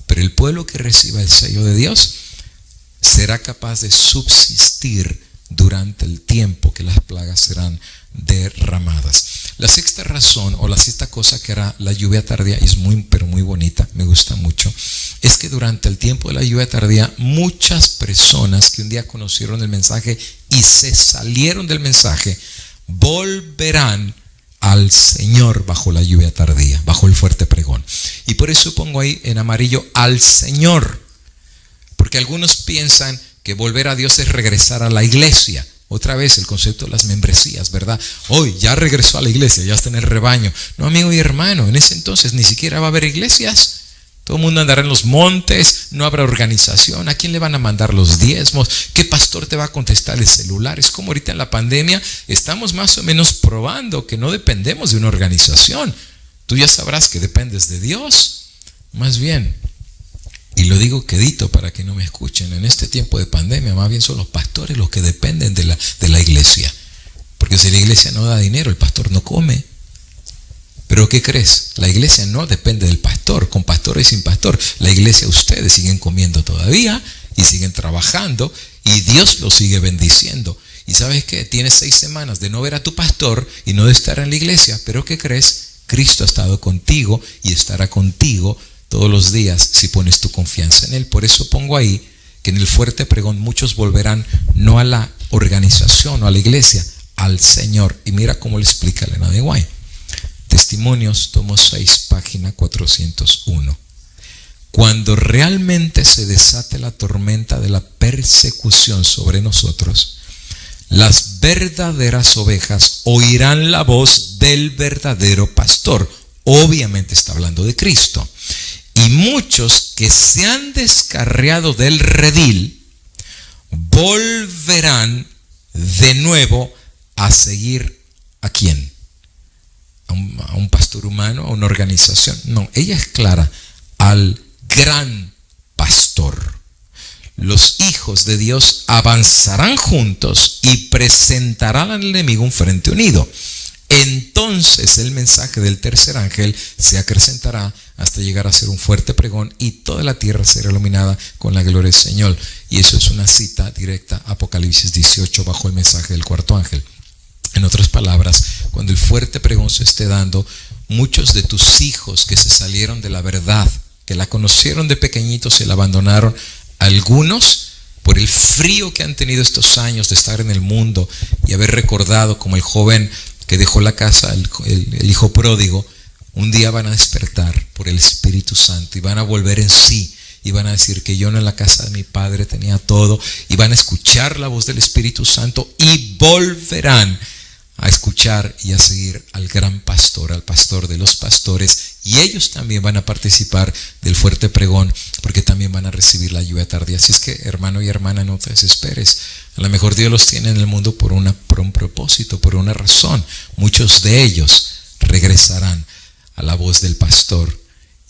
Pero el pueblo que reciba el sello de Dios será capaz de subsistir durante el tiempo que las plagas serán derramadas. La sexta razón o la sexta cosa que hará la lluvia tardía, y es pero muy bonita, me gusta mucho, es que durante el tiempo de la lluvia tardía muchas personas que un día conocieron el mensaje y se salieron del mensaje volverán al Señor bajo la lluvia tardía, bajo el fuerte pregón. Y por eso pongo ahí en amarillo al Señor, porque algunos piensan que volver a Dios es regresar a la iglesia. Otra vez el concepto de las membresías, ¿verdad? Hoy ya regresó a la iglesia, ya está en el rebaño. No, amigo y hermano, en ese entonces ni siquiera va a haber iglesias. Todo el mundo andará en los montes, no habrá organización. ¿A quién le van a mandar los diezmos? ¿Qué pastor te va a contestar el celular? Es como ahorita en la pandemia estamos más o menos probando que no dependemos de una organización. Tú ya sabrás que dependes de Dios. Más bien, y lo digo quedito para que no me escuchen, en este tiempo de pandemia más bien son los pastores los que dependen de la iglesia. Porque si la iglesia no da dinero, el pastor no come. Pero ¿qué crees? La iglesia no depende del pastor, con pastor y sin pastor. La iglesia, ustedes siguen comiendo todavía y siguen trabajando y Dios los sigue bendiciendo. Y ¿sabes qué? Tienes 6 semanas de no ver a tu pastor y no de estar en la iglesia, pero ¿qué crees? Cristo ha estado contigo y estará contigo todos los días si pones tu confianza en Él. Por eso pongo ahí que en el fuerte pregón muchos volverán no a la organización o a la iglesia, al Señor. Y mira cómo le explica Elena de White. Testimonios, tomo 6, página 401. Cuando realmente se desate la tormenta de la persecución sobre nosotros, las verdaderas ovejas oirán la voz del verdadero pastor. Obviamente está hablando de Cristo. Y muchos que se han descarriado del redil volverán de nuevo a seguir ¿a quién? A un pastor humano, a una organización. No, ella es clara, al gran pastor. Los hijos de Dios avanzarán juntos y presentarán al enemigo un frente unido. Entonces el mensaje del tercer ángel se acrecentará hasta llegar a ser un fuerte pregón y toda la tierra será iluminada con la gloria del Señor. Y eso es una cita directa a Apocalipsis 18 bajo el mensaje del cuarto ángel. En otras palabras, cuando el fuerte pregón se esté dando, muchos de tus hijos que se salieron de la verdad, que la conocieron de pequeñitos y la abandonaron, algunos por el frío que han tenido estos años de estar en el mundo y haber recordado como el joven que dejó la casa, el hijo pródigo, un día van a despertar por el Espíritu Santo y van a volver en sí y van a decir que yo en la casa de mi padre tenía todo, y van a escuchar la voz del Espíritu Santo y volverán a escuchar y a seguir al gran pastor, al pastor de los pastores, y ellos también van a participar del fuerte pregón porque también van a recibir la lluvia tardía. Así es que, hermano y hermana, no te desesperes. A lo mejor Dios los tiene en el mundo por un propósito, por una razón. Muchos de ellos regresarán a la voz del pastor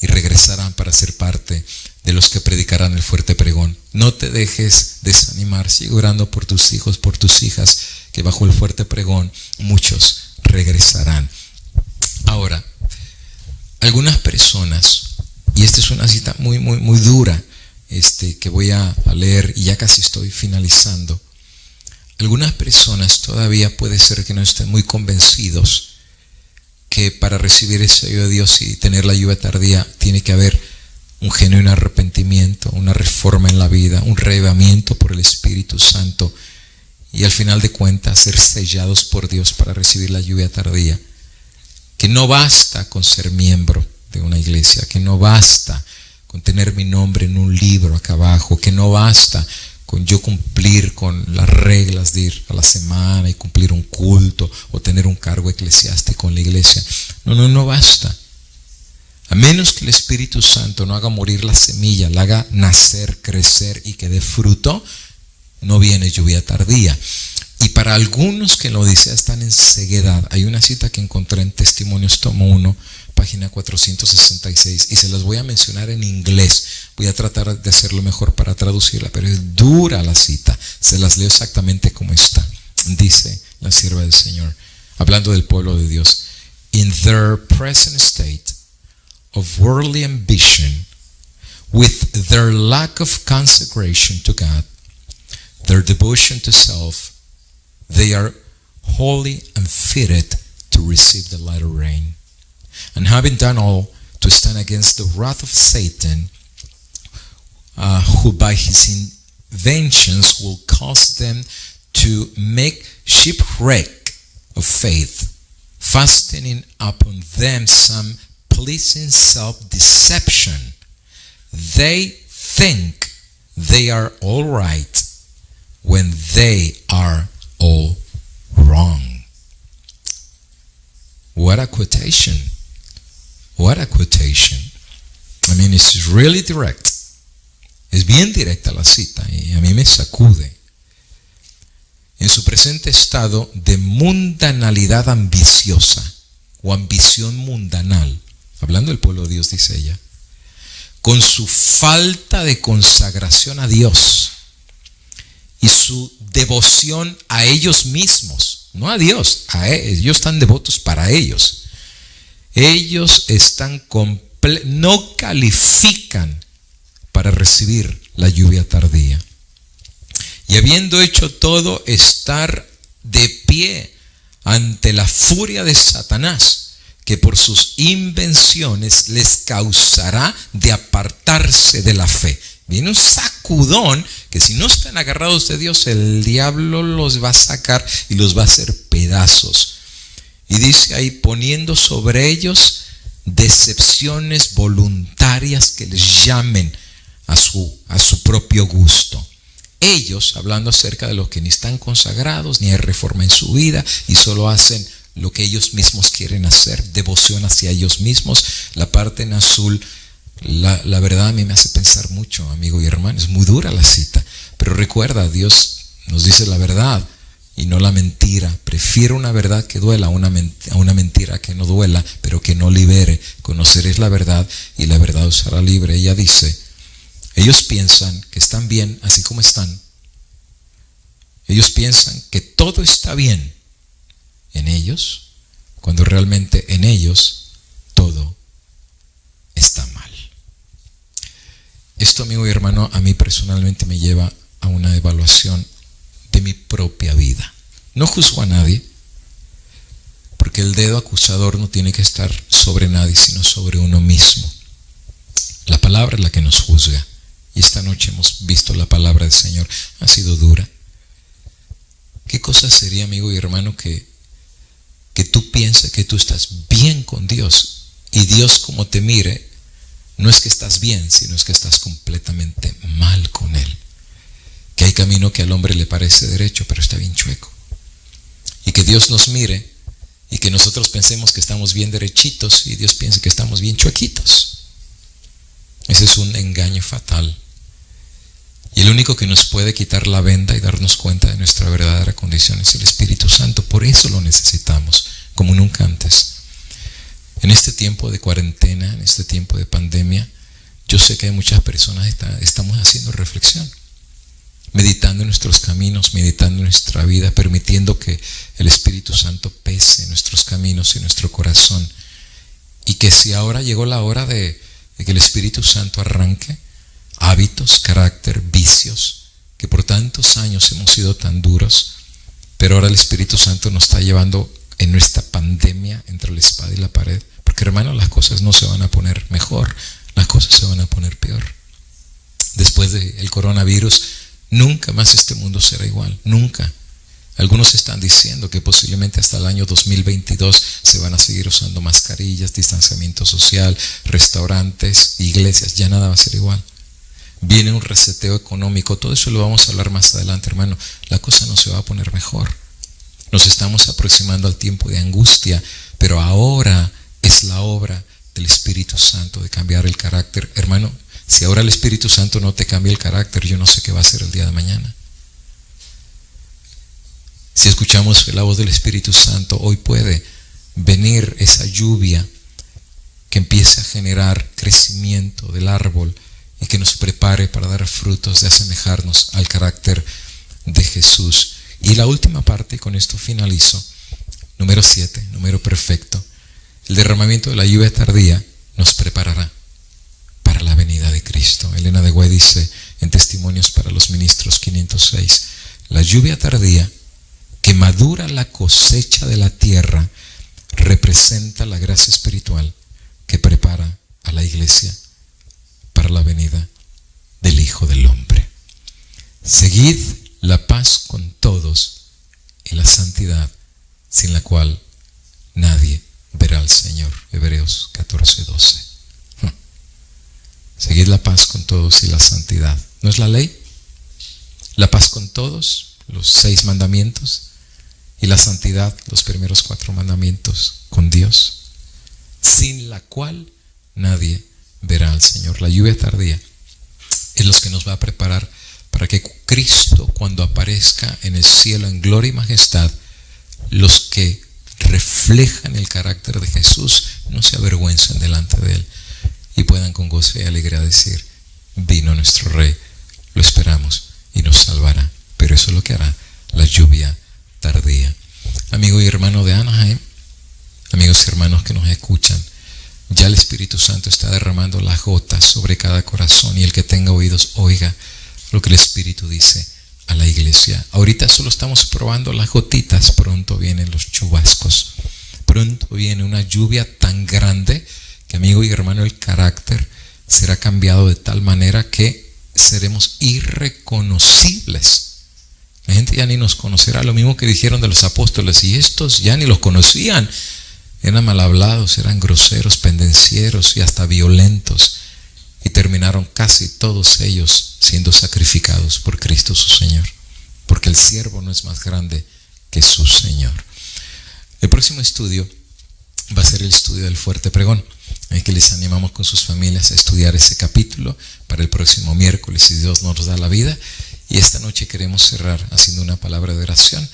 y regresarán para ser parte de los que predicarán el fuerte pregón. No te dejes desanimar, sigue orando por tus hijos, por tus hijas, que bajo el fuerte pregón muchos regresarán. Ahora, algunas personas, y esta es una cita muy dura, que voy a leer y ya casi estoy finalizando. Algunas personas todavía puede ser que no estén muy convencidos que para recibir ese ayuda de Dios y tener la lluvia tardía tiene que haber un genuino arrepentimiento, una reforma en la vida, un reavivamiento por el Espíritu Santo y al final de cuentas ser sellados por Dios para recibir la lluvia tardía. Que no basta con ser miembro de una iglesia, que no basta con tener mi nombre en un libro acá abajo, que no basta con yo cumplir con las reglas de ir a la semana y cumplir un culto o tener un cargo eclesiástico en la iglesia. No basta. A menos que el Espíritu Santo no haga morir la semilla, la haga nacer, crecer y que dé fruto, no viene lluvia tardía. Y para algunos que en la Odisea están en ceguedad, hay una cita que encontré en Testimonios tomo 1, página 466, y se las voy a mencionar en inglés. Voy a tratar de hacerlo mejor para traducirla, pero es dura la cita. Se las leo exactamente como está. Dice la sierva del Señor, hablando del pueblo de Dios: in their present state of worldly ambition, with their lack of consecration to God, their devotion to self, they are wholly unfitted to receive the latter rain. And having done all to stand against the wrath of Satan, who by his inventions will cause them to make shipwreck of faith, fastening upon them some pleasing self-deception. They think they are all right, when they are all wrong. What a quotation. What a quotation. I mean, it's really direct. Es bien directa la cita y a mí me sacude. En su presente estado de mundanalidad ambiciosa o ambición mundanal, hablando del pueblo de Dios, dice ella, con su falta de consagración a Dios y su devoción a ellos mismos, no a Dios, ellos están devotos para ellos. Ellos están no califican para recibir la lluvia tardía. Y habiendo hecho todo, estar de pie ante la furia de Satanás, que por sus invenciones les causará de apartarse de la fe. Viene un sacudón que si no están agarrados de Dios, el diablo los va a sacar y los va a hacer pedazos. Y dice ahí, poniendo sobre ellos decepciones voluntarias que les llamen a su propio gusto. Ellos, hablando acerca de los que ni están consagrados, ni hay reforma en su vida y solo hacen lo que ellos mismos quieren hacer, devoción hacia ellos mismos. La parte en azul, la verdad a mí me hace pensar mucho, amigo y hermano. Es muy dura la cita, pero recuerda, Dios nos dice la verdad y no la mentira. Prefiero una verdad que duela a una mentira que no duela, pero que no libere. Conoceréis la verdad y la verdad os hará libre. Ella dice, ellos piensan que están bien así como están. Ellos piensan que todo está bien en ellos, cuando realmente en ellos todo está mal. Esto, amigo y hermano, a mí personalmente me lleva a una evaluación de mi propia vida. No juzgo a nadie, porque el dedo acusador no tiene que estar sobre nadie, sino sobre uno mismo. La palabra es la que nos juzga. Y esta noche hemos visto la palabra del Señor. Ha sido dura. ¿Qué cosa sería, amigo y hermano, que tú pienses que tú estás bien con Dios y Dios, como te mire, no es que estás bien, sino es que estás completamente mal con Él? Que hay camino que al hombre le parece derecho, pero está bien chueco. Y que Dios nos mire y que nosotros pensemos que estamos bien derechitos y Dios piense que estamos bien chuequitos. Ese es un engaño fatal. Y el único que nos puede quitar la venda y darnos cuenta de nuestra verdadera condición es el Espíritu Santo. Por eso lo necesitamos, como nunca antes. En este tiempo de cuarentena, en este tiempo de pandemia, yo sé que hay muchas personas estamos haciendo reflexión, meditando en nuestros caminos, meditando en nuestra vida, permitiendo que el Espíritu Santo pese en nuestros caminos y en nuestro corazón. Y que si ahora llegó la hora de que el Espíritu Santo arranque hábitos, carácter, vicios, que por tantos años hemos sido tan duros, pero ahora el Espíritu Santo nos está llevando en nuestra pandemia entre la espada y la pared, porque hermano, las cosas no se van a poner mejor, las cosas se van a poner peor. Después del coronavirus, nunca más este mundo será igual, nunca. Algunos están diciendo que posiblemente hasta el año 2022 se van a seguir usando mascarillas, distanciamiento social, restaurantes, iglesias, ya nada va a ser igual. Viene un reseteo económico, todo eso lo vamos a hablar más adelante, hermano. La cosa no se va a poner mejor. Nos estamos aproximando al tiempo de angustia, pero ahora es la obra del Espíritu Santo de cambiar el carácter. Hermano, si ahora el Espíritu Santo no te cambia el carácter, yo no sé qué va a ser el día de mañana. Si escuchamos la voz del Espíritu Santo, hoy puede venir esa lluvia que empiece a generar crecimiento del árbol y que nos prepare para dar frutos de asemejarnos al carácter de Jesús. Y la última parte, y con esto finalizo, número 7, número perfecto. El derramamiento de la lluvia tardía nos preparará para la venida de Cristo. Elena de White dice en Testimonios para los Ministros 506, la lluvia tardía que madura la cosecha de la tierra representa la gracia espiritual que prepara a la iglesia para la venida del Hijo del Hombre. Seguid la paz con todos y la santidad, sin la cual nadie verá al Señor. Hebreos 14:12. Seguid la paz con todos y la santidad. ¿No es la ley? la paz con todos, los 6 mandamientos, y la santidad, los primeros 4 mandamientos con Dios, sin la cual nadie verá al Señor. La lluvia tardía es lo que nos va a preparar para que Cristo, cuando aparezca en el cielo en gloria y majestad, los que reflejan el carácter de Jesús no se avergüencen delante de Él y puedan con gozo y alegría decir: vino nuestro Rey, lo esperamos y nos salvará. Pero eso es lo que hará la lluvia tardía. Amigo y hermano de Anaheim, amigos y hermanos que nos escuchan, ya el Espíritu Santo está derramando las gotas sobre cada corazón, y el que tenga oídos oiga lo que el Espíritu dice a la iglesia. Ahorita solo estamos probando las gotitas, pronto vienen los chubascos, pronto viene una lluvia tan grande que, amigo y hermano, el carácter será cambiado de tal manera que seremos irreconocibles. La gente ya ni nos conocerá. Lo mismo que dijeron de los apóstoles, y estos ya ni los conocían, eran mal hablados, eran groseros, pendencieros y hasta violentos, y terminaron casi todos ellos siendo sacrificados por Cristo su Señor, porque el siervo no es más grande que su Señor. El próximo estudio va a ser el estudio del fuerte pregón, en que les animamos con sus familias a estudiar ese capítulo para el próximo miércoles, si Dios nos da la vida. Y esta noche queremos cerrar haciendo una palabra de oración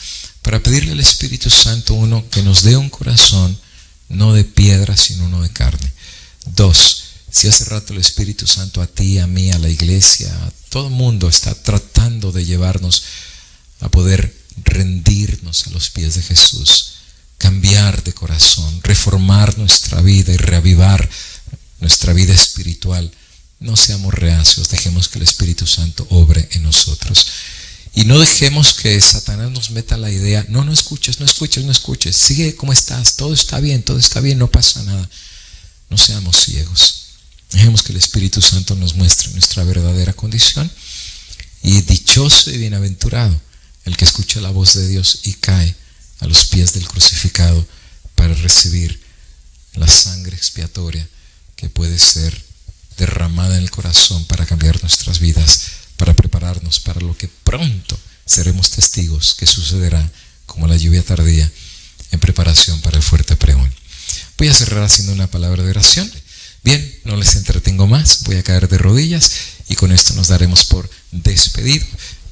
para pedirle al Espíritu Santo, uno, que nos dé un corazón no de piedra sino uno de carne. 2, si hace rato el Espíritu Santo a ti, a mí, a la iglesia, a todo el mundo está tratando de llevarnos a poder rendirnos a los pies de Jesús, cambiar de corazón, reformar nuestra vida y reavivar nuestra vida espiritual, no seamos reacios, dejemos que el Espíritu Santo obre en nosotros. Y no dejemos que Satanás nos meta la idea: no escuches, sigue como estás, todo está bien, no pasa nada. No seamos ciegos, dejemos que el Espíritu Santo nos muestre nuestra verdadera condición. Y dichoso y bienaventurado el que escucha la voz de Dios y cae a los pies del crucificado para recibir la sangre expiatoria que puede ser derramada en el corazón para cambiar nuestras vidas, para prepararnos para lo que pronto seremos testigos que sucederá como la lluvia tardía en preparación para el fuerte pregón. Voy a cerrar haciendo una palabra de oración. Bien, no les entretengo más, voy a caer de rodillas y con esto nos daremos por despedido,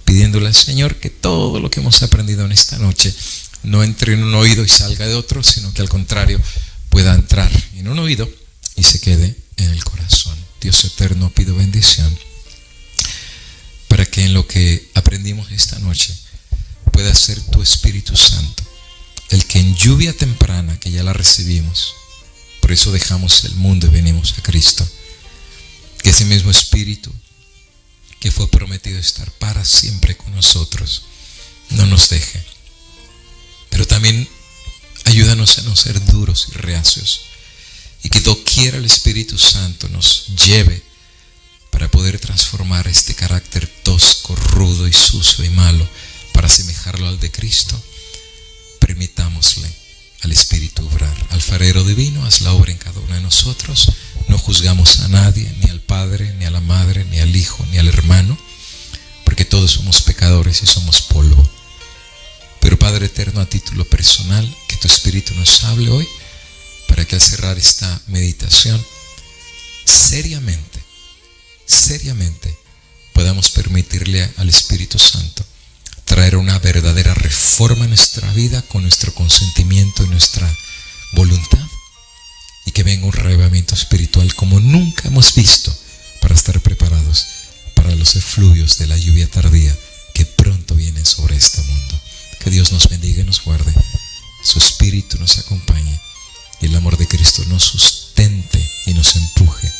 pidiéndole al Señor que todo lo que hemos aprendido en esta noche no entre en un oído y salga de otro, sino que al contrario pueda entrar en un oído y se quede en el corazón. Dios eterno, pido bendición para que en lo que aprendimos esta noche pueda ser tu Espíritu Santo el que en lluvia temprana, que ya la recibimos, por eso dejamos el mundo y venimos a Cristo, que ese mismo Espíritu que fue prometido estar para siempre con nosotros no nos deje, pero también ayúdanos a no ser duros y reacios, y que doquiera el Espíritu Santo nos lleve para poder transformar este carácter tosco, rudo y sucio y malo para asemejarlo al de Cristo. Permitámosle al Espíritu obrar. Alfarero divino, haz la obra en cada uno de nosotros. No juzgamos a nadie, ni al Padre, ni a la Madre, ni al Hijo, ni al hermano, porque todos somos pecadores y somos polvo. Pero Padre eterno, a título personal, que tu Espíritu nos hable hoy, para que al cerrar esta meditación, seriamente, podamos permitirle al Espíritu Santo traer una verdadera reforma en nuestra vida con nuestro consentimiento y nuestra voluntad, y que venga un reavivamiento espiritual como nunca hemos visto, para estar preparados para los efluvios de la lluvia tardía que pronto vienen sobre este mundo. Que Dios nos bendiga y nos guarde, su Espíritu nos acompañe y el amor de Cristo nos sustente y nos empuje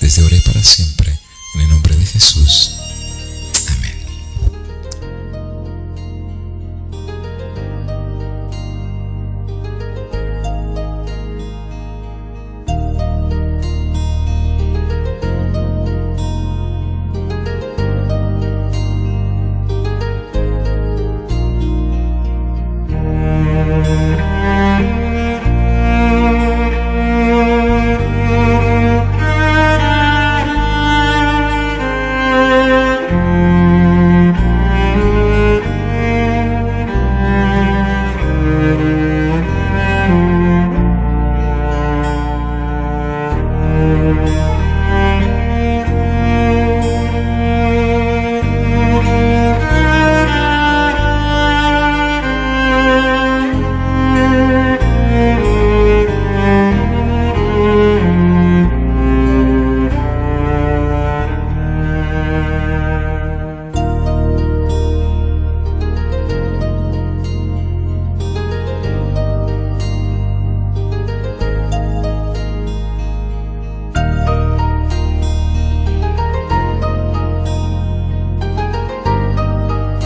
desde ahora y para siempre, en el nombre de Jesús.